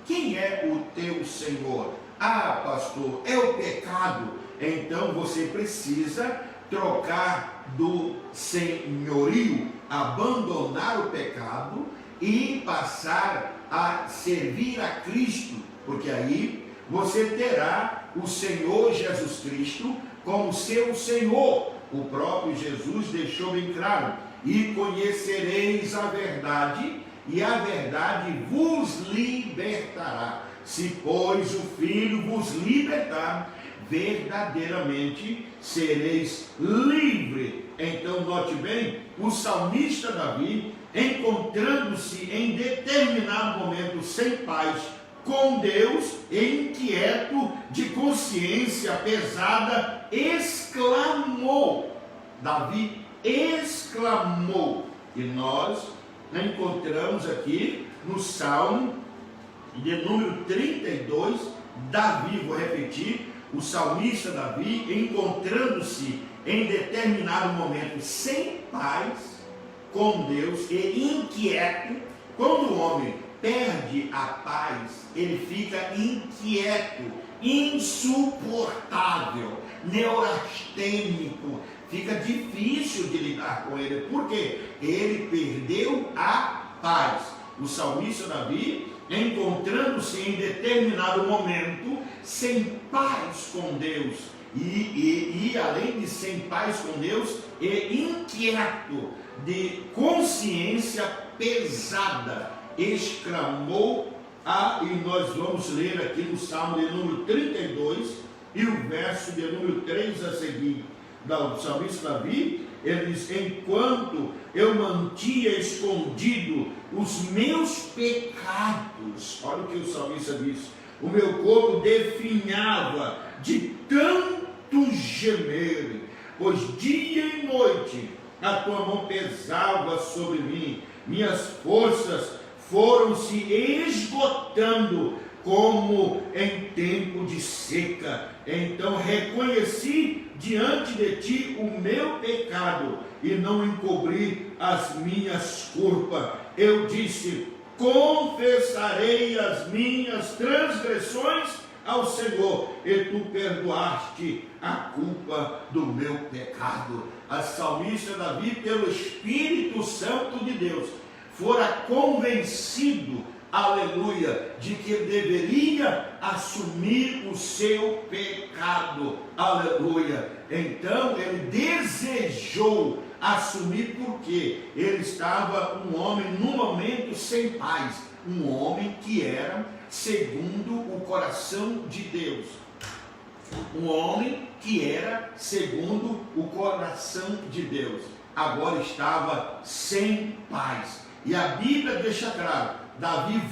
Quem é o teu Senhor? Ah, pastor, é o pecado. Então você precisa trocar do senhorio, abandonar o pecado e passar a servir a Cristo, porque aí você terá o Senhor Jesus Cristo como seu Senhor. O próprio Jesus deixou bem claro: e conhecereis a verdade, e a verdade vos libertará. Se, pois, o Filho vos libertar, verdadeiramente sereis livre. Então, note bem, o salmista Davi, encontrando-se em determinado momento sem paz com Deus, inquieto, de consciência pesada, exclamou. Davi exclamou. E nós encontramos aqui no Salmo de número 32, Davi, vou repetir, o salmista Davi, encontrando-se em determinado momento sem paz com Deus e inquieto. Quando o homem perde a paz, ele fica inquieto, insuportável, neurastênico, fica difícil de lidar com ele, porque ele perdeu a paz. O salmista Davi, encontrando-se em determinado momento sem paz com Deus, e além de sem paz com Deus, e inquieto, de consciência pesada, exclamou, e nós vamos ler aqui no Salmo de número 32, e o verso de número 3 a seguir, do salmista Davi, ele diz: enquanto eu mantinha escondido os meus pecados, olha o que o salmista diz, o meu corpo definhava de tanto gemer, pois dia e noite a tua mão pesava sobre mim, minhas forças foram se esgotando como em tempo de seca. Então reconheci diante de ti o meu pecado e não encobri as minhas culpas. Eu disse: confessarei as minhas transgressões ao Senhor, e tu perdoaste a culpa do meu pecado. A salmista Davi, pelo Espírito Santo de Deus, fora convencido, aleluia, de que deveria assumir o seu pecado, aleluia. Então ele desejou assumir, porque ele estava um homem num momento sem paz, um homem que era segundo o coração de Deus, um homem que era segundo o coração de Deus, agora estava sem paz. E a Bíblia deixa claro: Davi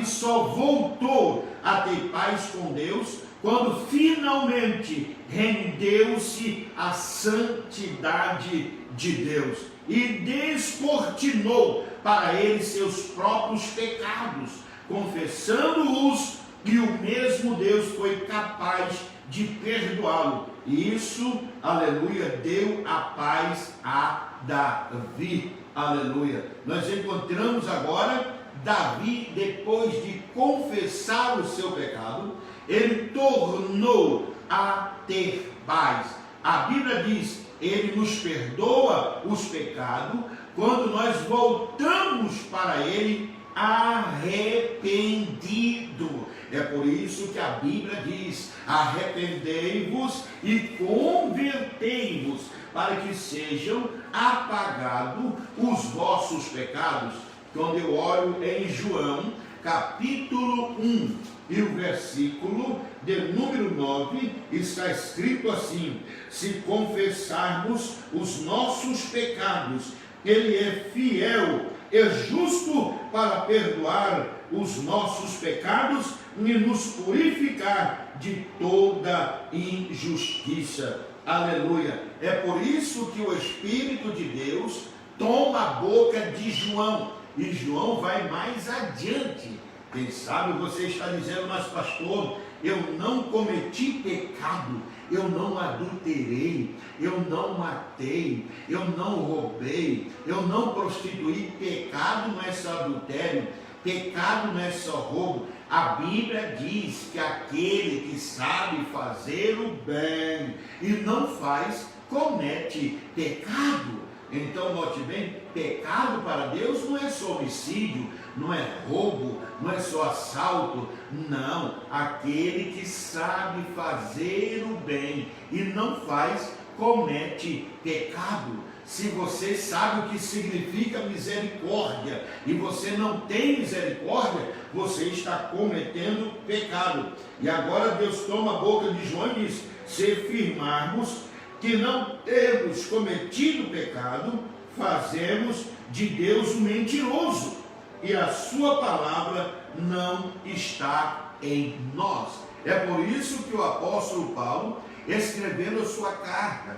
só voltou a ter paz com Deus quando finalmente rendeu-se à santidade de Deus e descortinou para ele seus próprios pecados, confessando-os, e o mesmo Deus foi capaz de perdoá-lo. E isso, aleluia, deu a paz a Davi. Aleluia. Nós encontramos agora Davi, depois de confessar o seu pecado, ele tornou a ter paz. A Bíblia diz: ele nos perdoa os pecados quando nós voltamos para ele arrependido. É por isso que a Bíblia diz: arrependei-vos e convertei-vos, para que sejam apagados os vossos pecados. Quando eu olho em João, capítulo 1, e o versículo de número 9, está escrito assim: se confessarmos os nossos pecados, ele é fiel e justo para perdoar os nossos pecados e nos purificar de toda injustiça. Aleluia. É por isso que o Espírito de Deus toma a boca de João, e João vai mais adiante. Quem sabe você está dizendo: mas pastor, eu não cometi pecado, eu não adulterei, eu não matei, eu não roubei, eu não prostituí. Pecado não é só adultério, pecado não é só roubo. A Bíblia diz que aquele que sabe fazer o bem e não faz, comete pecado. Então, note bem, pecado para Deus não é só homicídio, não é roubo, não é só assalto, não. Aquele que sabe fazer o bem e não faz, comete pecado. Se você sabe o que significa misericórdia e você não tem misericórdia, você está cometendo pecado. E agora Deus toma a boca de João e diz: se afirmarmos que não temos cometido pecado, fazemos de Deus um mentiroso, e a sua palavra não está em nós. É por isso que o apóstolo Paulo, escrevendo a sua carta,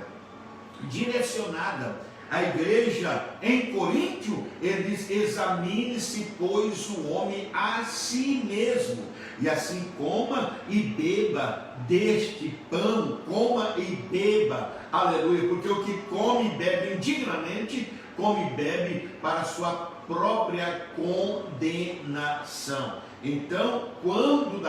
direcionada à igreja em Coríntio, ele diz: examine-se, pois, o homem a si mesmo, e assim coma e beba deste pão, coma e beba, aleluia, porque o que come e bebe indignamente, come e bebe para a sua própria condenação. Então, quando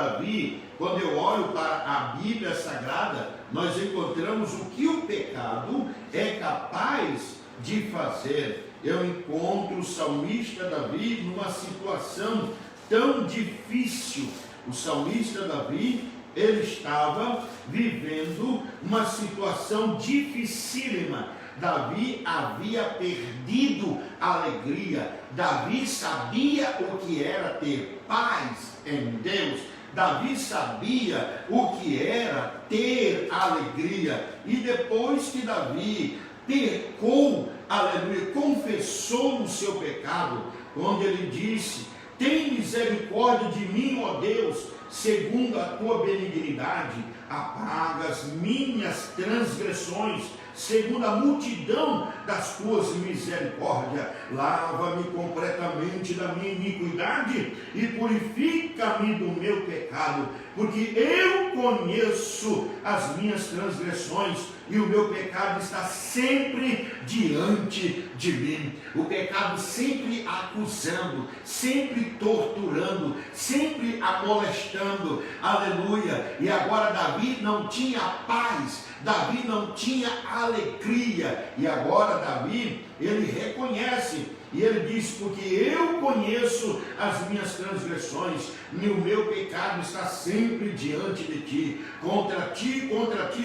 eu olho para a Bíblia Sagrada, nós encontramos o que o pecado é capaz de fazer. Eu encontro o salmista Davi numa situação tão difícil. O salmista Davi, ele estava vivendo uma situação dificílima. Davi havia perdido a alegria. Davi sabia o que era ter paz em Deus. Davi sabia o que era ter alegria. E depois que Davi pecou, aleluia, confessou o seu pecado, quando ele disse: tem misericórdia de mim, ó Deus, segundo a tua benignidade, apaga as minhas transgressões, segundo a multidão das tuas misericórdias, lava-me completamente da minha iniquidade e purifica-me do meu pecado, porque eu conheço as minhas transgressões e o meu pecado está sempre diante de mim. O pecado sempre acusando, sempre torturando, sempre amolestando, aleluia. E agora Davi não tinha paz, Davi não tinha alegria, e agora Davi, ele reconhece, e ele diz: porque eu conheço as minhas transgressões, e o meu pecado está sempre diante de ti. Contra ti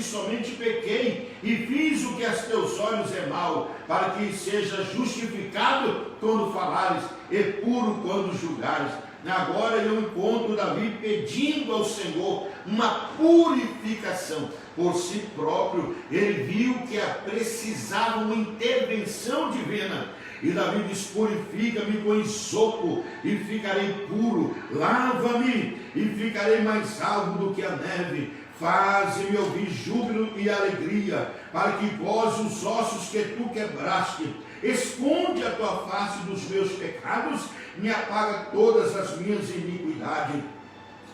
somente pequei, e fiz o que aos teus olhos é mal, para que seja justificado quando falares, e puro quando julgares. Agora eu encontro Davi pedindo ao Senhor uma purificação por si próprio. Ele viu que precisava uma intervenção divina. E Davi diz: purifica-me com isopo e ficarei puro, lava-me e ficarei mais alvo do que a neve, faze-me ouvir júbilo e alegria, para que vós os ossos que tu quebraste, esconde a tua face dos meus pecados, me apaga todas as minhas iniquidades.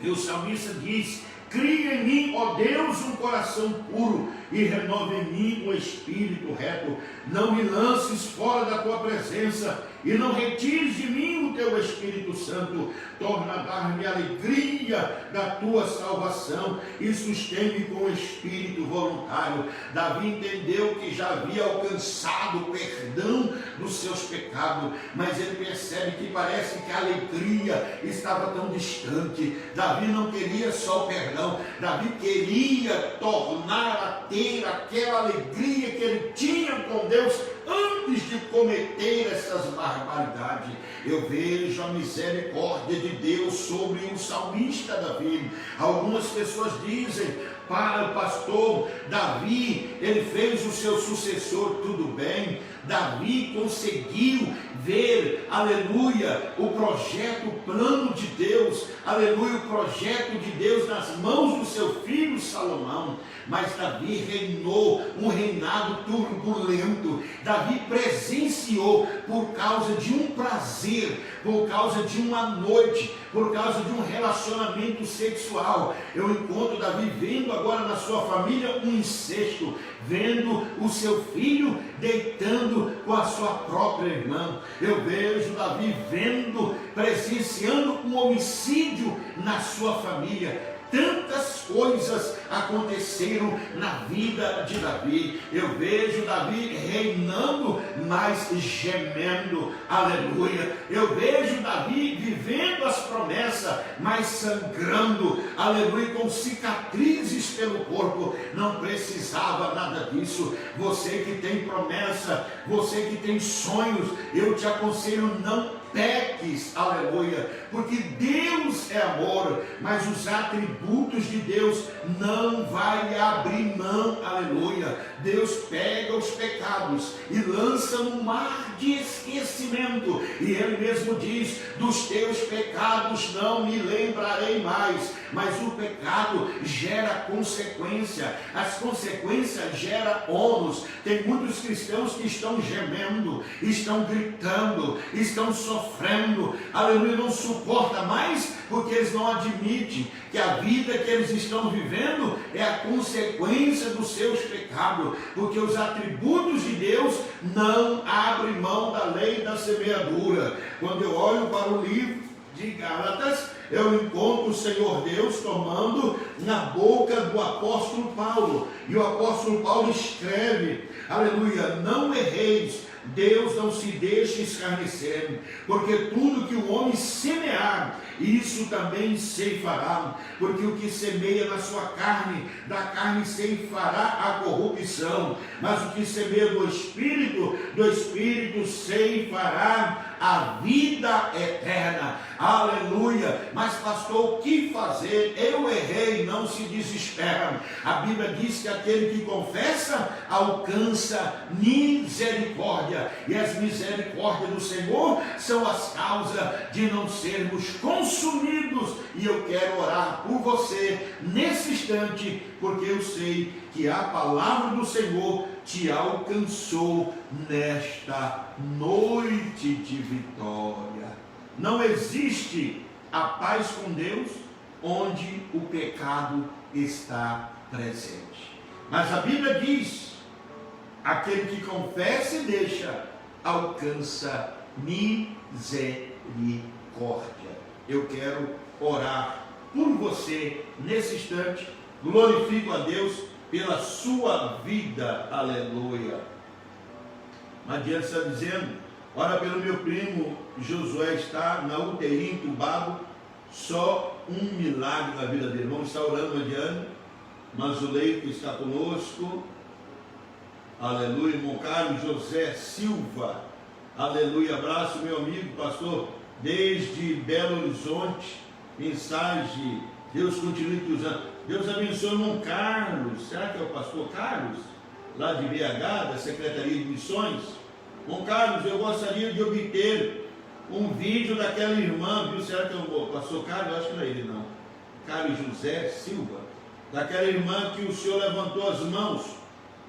E o salmista diz: cria em mim, ó Deus, um coração puro, e renova em mim um espírito reto. Não me lances fora da tua presença, e não retires de mim o teu Espírito Santo. Torna a dar-me a alegria da tua salvação, e sustém-me com o espírito voluntário. Davi entendeu que já havia alcançado o perdão dos seus pecados, mas ele percebe que parece que a alegria estava tão distante. Davi não queria só o perdão, Davi queria tornar a ter aquela alegria que ele tinha com Deus antes de cometer essas barbaridades. Eu vejo a misericórdia de Deus sobre o salmista Davi. Algumas pessoas dizem: para o pastor Davi, ele fez o seu sucessor, tudo bem. Davi conseguiu ver, aleluia, o projeto, o plano de Deus, aleluia, o projeto de Deus nas mãos do seu filho Salomão. Mas Davi reinou um reinado turbulento. Davi presenciou, por causa de um prazer, por causa de uma noite, por causa de um relacionamento sexual. Eu encontro Davi vendo a agora na sua família um incesto, vendo o seu filho deitando com a sua própria irmã. Eu vejo Davi presenciando um homicídio na sua família. Tantas coisas aconteceram na vida de Davi. Eu vejo Davi reinando, mas gemendo. Aleluia. Eu vejo Davi vivendo as promessas, mas sangrando. Aleluia. Com cicatrizes pelo corpo. Não precisava nada disso. Você que tem promessa, você que tem sonhos, eu te aconselho, não peques, aleluia, porque Deus é amor, mas os atributos de Deus não vai abrir mão, aleluia. Deus pega os pecados e lança no mar de esquecimento, e Ele mesmo diz: dos teus pecados não me lembrarei mais. Mas o pecado gera consequência, as consequências geram ônus. Tem muitos cristãos que estão gemendo, estão gritando, estão sofrendo, aleluia, não suporta mais, porque eles não admitem que a vida que eles estão vivendo é a consequência dos seus pecados, porque os atributos de Deus não abrem mão da lei da semeadura. Quando eu olho para o livro de Gálatas, eu encontro o Senhor Deus tomando na boca do apóstolo Paulo, e o apóstolo Paulo escreve, aleluia: não erreis, Deus não se deixa escarnecer, porque tudo que o homem semear, isso também ceifará, porque o que semeia na sua carne, da carne ceifará a corrupção, mas o que semeia do Espírito ceifará a vida eterna. Aleluia. Mas pastor, o que fazer? Eu errei, não se desespera. A Bíblia diz que aquele que confessa alcança misericórdia, e as misericórdias do Senhor são as causas de não sermos consumidos. E eu quero orar por você nesse instante, porque eu sei que a palavra do Senhor te alcançou nesta noite de vitória. Não existe a paz com Deus onde o pecado está presente. Mas a Bíblia diz: aquele que confessa e deixa, alcança misericórdia. Eu quero orar por você nesse instante. Glorifico a Deus pela sua vida, aleluia. Adiante está dizendo: ora, pelo meu primo Josué, está na UTI, entubado, só um milagre na vida dele. Vamos estar orando adiante. Mas o leito está conosco, aleluia. Irmão Carlos José Silva, aleluia. Abraço, meu amigo pastor, desde Belo Horizonte. Mensagem: Deus continue te usando. Deus abençoe o irmão Carlos. Será que é o pastor Carlos, lá de BH, da Secretaria de Missões? Irmão Carlos, eu gostaria de obter um vídeo daquela irmã, viu? Será que é o pastor Carlos? Eu acho que não é ele, não. Carlos José Silva, daquela irmã que o senhor levantou as mãos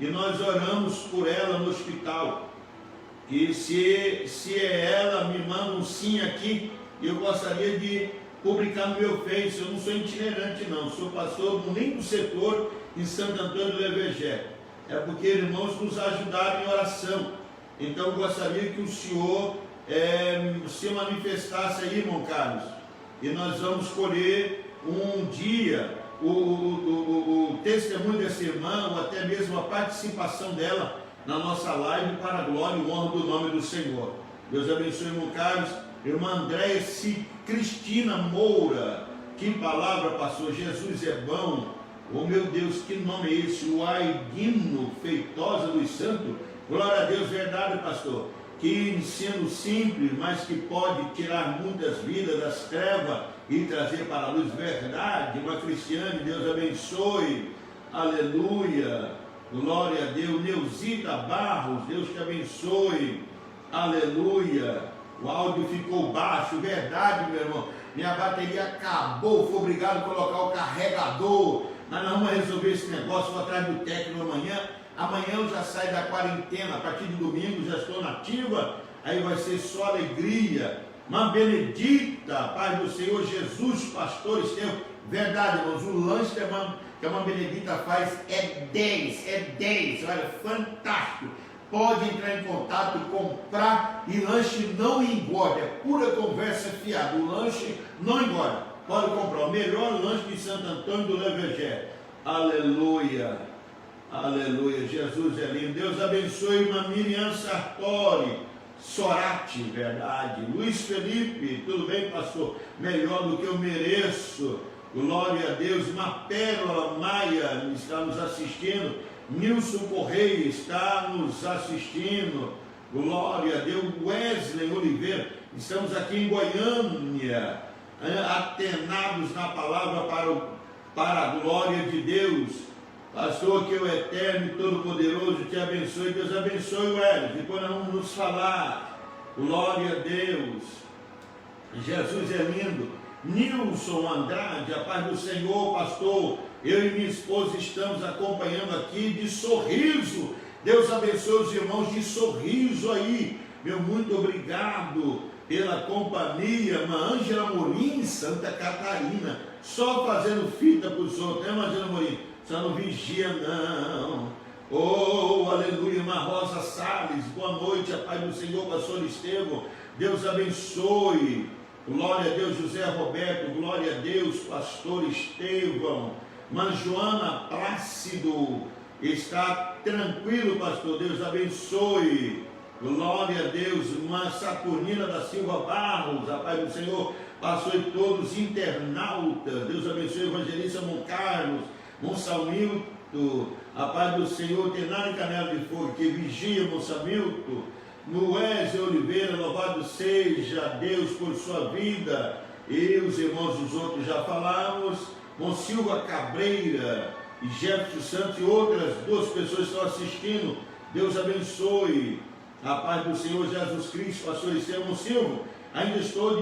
e nós oramos por ela no hospital. E se é ela, me manda um sim aqui. Eu gostaria de publicar no meu Face. Eu não sou itinerante, não, sou pastor do único setor em Santo Antônio do Evangé. É porque irmãos nos ajudaram em oração. Então eu gostaria que o senhor se manifestasse aí, irmão Carlos, e nós vamos escolher um dia o testemunho dessa irmã, ou até mesmo a participação dela na nossa live, para a glória e honra do nome do Senhor. Deus abençoe, irmão Carlos. Irmã Andréia Cristina Moura, que palavra, pastor. Jesus é bom. Oh meu Deus, que nome é esse? O Aiguino Feitosa dos Santos. Glória a Deus, verdade, pastor. Que ensino simples, mas que pode tirar muitas vidas das trevas e trazer para a luz. Verdade, uma cristiana. Deus abençoe. Aleluia. Glória a Deus. Neuzita Barros, Deus te abençoe. Aleluia. O áudio ficou baixo, verdade, meu irmão. Minha bateria acabou, fui obrigado a colocar o carregador. Mas nós vamos resolver esse negócio, vou atrás do técnico amanhã. Amanhã eu já saio da quarentena, a partir de domingo já estou nativa. Aí vai ser só alegria. Mãe Benedita, paz do Senhor Jesus, pastores teus. Verdade, irmãos, o lanche que a Mãe Benedita faz é 10, olha, fantástico. Pode entrar em contato, comprar, e lanche não engorda, é pura conversa fiada, o lanche não engorda. Pode comprar o melhor lanche de Santo Antônio do Levergé. Aleluia, aleluia, Jesus é lindo. Deus abençoe uma Miriam Sartori, Sorati, verdade. Luiz Felipe, tudo bem, pastor? Melhor do que eu mereço. Glória a Deus. Uma Pérola Maia está nos assistindo. Nilson Correia está nos assistindo. Glória a Deus. Wesley Oliveira, estamos aqui em Goiânia, atenados na palavra para a glória de Deus. Pastor, que o Eterno e Todo-Poderoso te abençoe. Deus abençoe, Wesley. Depois nós vamos nos falar. Glória a Deus. Jesus é lindo. Nilson Andrade, a paz do Senhor, pastor. Eu e minha esposa estamos acompanhando aqui de Sorriso. Deus abençoe os irmãos de Sorriso aí. Meu muito obrigado pela companhia. Irmã Ângela Morim, Santa Catarina. Só fazendo fita para os outros, né, Ângela Morim? Só não vigia, não. Oh, aleluia. Irmã Rosa Salles, boa noite. A paz do Senhor, pastor Estevão. Deus abençoe. Glória a Deus, José Roberto. Glória a Deus, pastor Estevão. Mas Joana Plácido, está tranquilo, pastor, Deus abençoe. Glória a Deus. Irmã Saturnina da Silva Barros, a paz do Senhor, passou e todos internautas. Deus abençoe. Evangelista Moncarlos, Monsalmilto, a paz do Senhor. Tenari Canela de Fogo, que vigia, Monsalmilto. Wesley Oliveira, louvado seja Deus por sua vida. E os irmãos dos outros já falamos. Silva Cabreira e Jefferson Santos e outras duas pessoas estão assistindo. Deus abençoe. A paz do Senhor Jesus Cristo. Pastor Estevão Silva, ainda estou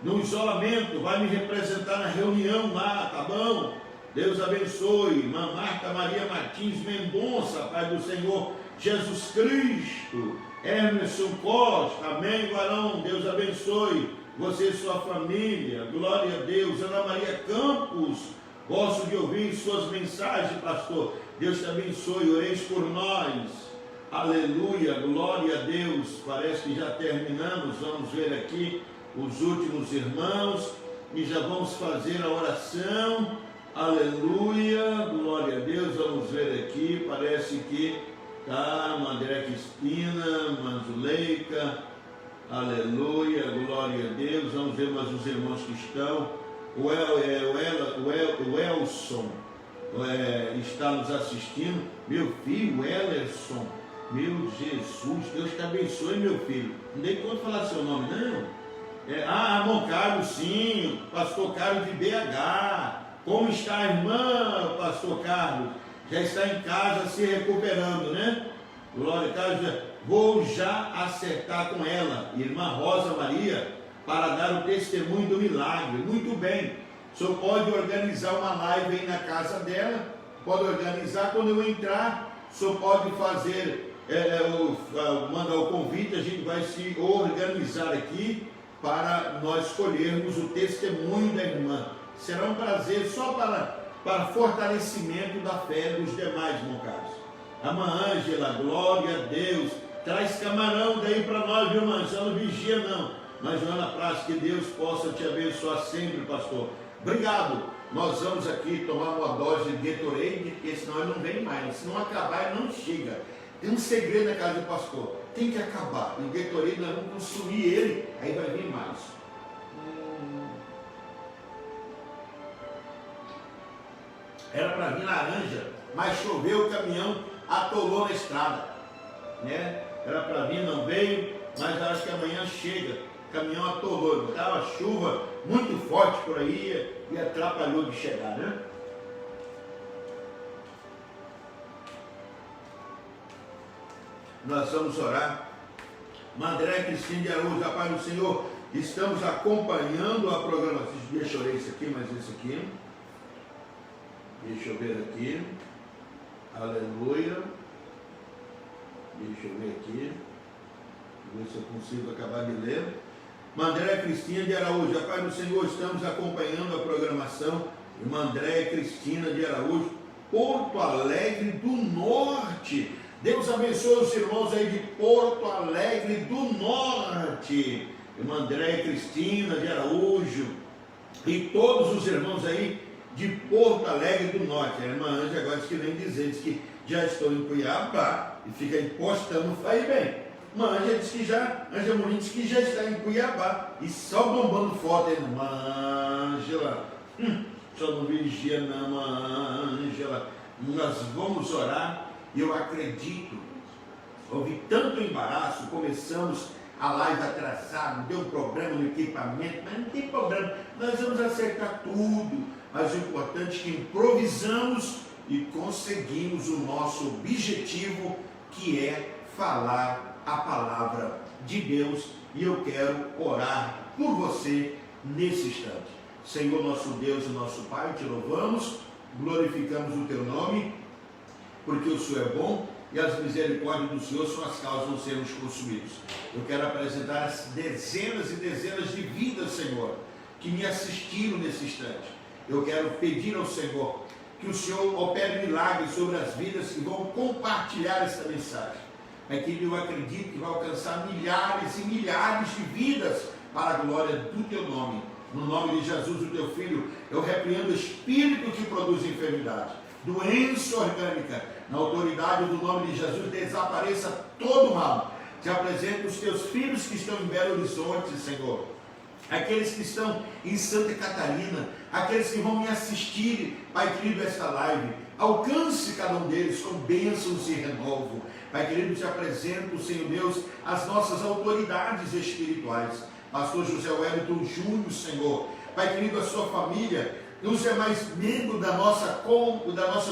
no isolamento, vai me representar na reunião lá, tá bom? Deus abençoe. Irmã Marta Maria Martins Mendonça, a paz do Senhor Jesus Cristo. Emerson Costa, amém, varão, Deus abençoe você e sua família, glória a Deus. Ana Maria Campos, gosto de ouvir suas mensagens, pastor, Deus te abençoe, oreis por nós, aleluia, glória a Deus. Parece que já terminamos, vamos ver aqui os últimos irmãos, e já vamos fazer a oração, aleluia, glória a Deus. Vamos ver aqui, parece que tá, André Crispina, Manzuleika, aleluia, glória a Deus. Vamos ver mais os irmãos que estão. O Elson está nos assistindo. Meu filho, Ellerson, meu Jesus, Deus te abençoe, meu filho. Não dei conta de falar seu nome, não. Irmão Carlos, sim, pastor Carlos de BH. Como está a irmã, pastor Carlos? Já está em casa se recuperando, né? Glória a Deus. Vou já acertar com ela, irmã Rosa Maria, para dar o testemunho do milagre. Muito bem. O senhor pode organizar uma live aí na casa dela, pode organizar. Quando eu entrar, o senhor pode fazer, mandar o convite, a gente vai se organizar aqui para nós escolhermos o testemunho da irmã. Será um prazer só para fortalecimento da fé dos demais, irmão Carlos. A irmã Ângela, glória a Deus. Traz camarão daí para nós, viu, irmã? Só não vigia, não. Mas, Joana Praça, que Deus possa te abençoar sempre, pastor. Obrigado. Nós vamos aqui tomar uma dose de Gatorade, porque senão ele não vem mais. Se não acabar, ele não chega. Tem um segredo na casa do pastor. Tem que acabar. E o Gatorade, nós vamos consumir ele, aí vai vir mais. Era para vir laranja, mas choveu, o caminhão atolou na estrada, né? Era para vir, não veio, mas acho que amanhã chega. O caminhão atolou, estava chuva muito forte por aí e atrapalhou de chegar, né? Nós vamos orar. André Cristina de Araújo, a paz do Senhor, estamos acompanhando a programação. Deixa eu ler isso aqui, mas isso aqui. Deixa eu ver aqui. Aleluia. Deixa eu ver aqui. Ver se eu consigo acabar de ler. André Cristina de Araújo, a paz do Senhor, estamos acompanhando a programação. Irmã André Cristina de Araújo, Porto Alegre do Norte. Deus abençoe os irmãos aí de Porto Alegre do Norte. Irmã André Cristina de Araújo e todos os irmãos aí de Porto Alegre do Norte. A irmã Ângela agora diz que vem dizer, diz que já estou em Cuiabá e fica aí postando, faz bem. Irmã Ângela diz que já, Ângela Morim diz que já está em Cuiabá e só bombando foto aí. Irmã Ângela, só não vigia não, irmã Ângela. Nós vamos orar e eu acredito, houve tanto embaraço, começamos a live atrasada, deu problema no equipamento, mas não tem problema, nós vamos acertar tudo, mas o importante é que improvisamos e conseguimos o nosso objetivo, que é falar a palavra de Deus, e eu quero orar por você nesse instante. Senhor nosso Deus e nosso Pai, te louvamos, glorificamos o teu nome, porque o Senhor é bom e as misericórdias do Senhor são as causas de não sermos consumidos. Eu quero apresentar as dezenas e dezenas de vidas, Senhor, que me assistiram nesse instante. Eu quero pedir ao Senhor que o Senhor opere milagres sobre as vidas que vão compartilhar esta mensagem. É que eu acredito que vai alcançar milhares e milhares de vidas para a glória do teu nome. No nome de Jesus, o teu Filho, eu repreendo o espírito que produz enfermidade, doença orgânica. Na autoridade do nome de Jesus, desapareça todo o mal. Te apresento os teus filhos que estão em Belo Horizonte, Senhor. Aqueles que estão em Santa Catarina, aqueles que vão me assistir, Pai querido, esta live. Alcance cada um deles com bênçãos e renovo. Pai querido, te apresento, Senhor Deus, as nossas autoridades espirituais. Pastor José Wellington Júnior, Senhor. Pai querido, a sua família, e os demais membros da nossa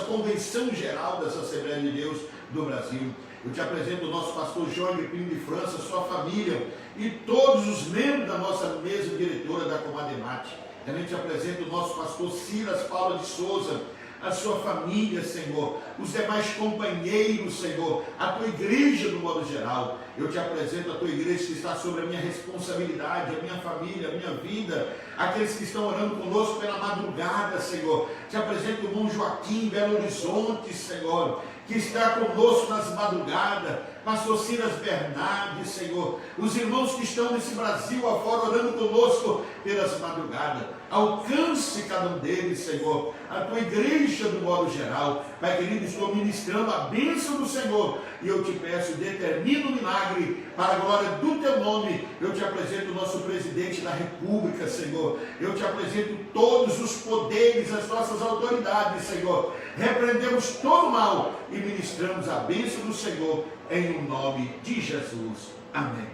Convenção Geral dessa Assembleia de Deus do Brasil. Eu te apresento o nosso pastor Jorge Pinho de França, sua família e todos os membros da nossa mesa diretora da Comademate. Também te apresento o nosso pastor Silas Paula de Souza, a sua família, Senhor, os demais companheiros, Senhor, a tua igreja no modo geral. Eu te apresento a tua igreja que está sobre a minha responsabilidade, a minha família, a minha vida, aqueles que estão orando conosco pela madrugada, Senhor. Te apresento o irmão Joaquim, Belo Horizonte, Senhor, que está conosco nas madrugadas, pastor Silas Bernardes, Senhor, os irmãos que estão nesse Brasil afora orando conosco pelas madrugadas. Alcance cada um deles, Senhor, a tua igreja do modo geral. Pai querido, estou ministrando a bênção do Senhor e eu te peço, determina o milagre para a glória do teu nome. Eu te apresento o nosso presidente da República, Senhor. Eu te apresento todos os poderes, as nossas autoridades, Senhor. Repreendemos todo o mal e ministramos a bênção do Senhor em nome de Jesus. Amém.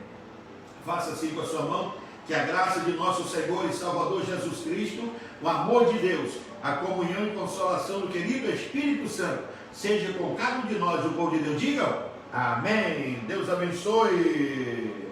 Faça assim com a sua mão. Que a graça de nosso Senhor e Salvador Jesus Cristo, o amor de Deus, a comunhão e consolação do querido Espírito Santo, seja com cada um de nós, o povo de Deus. Digam amém. Deus abençoe.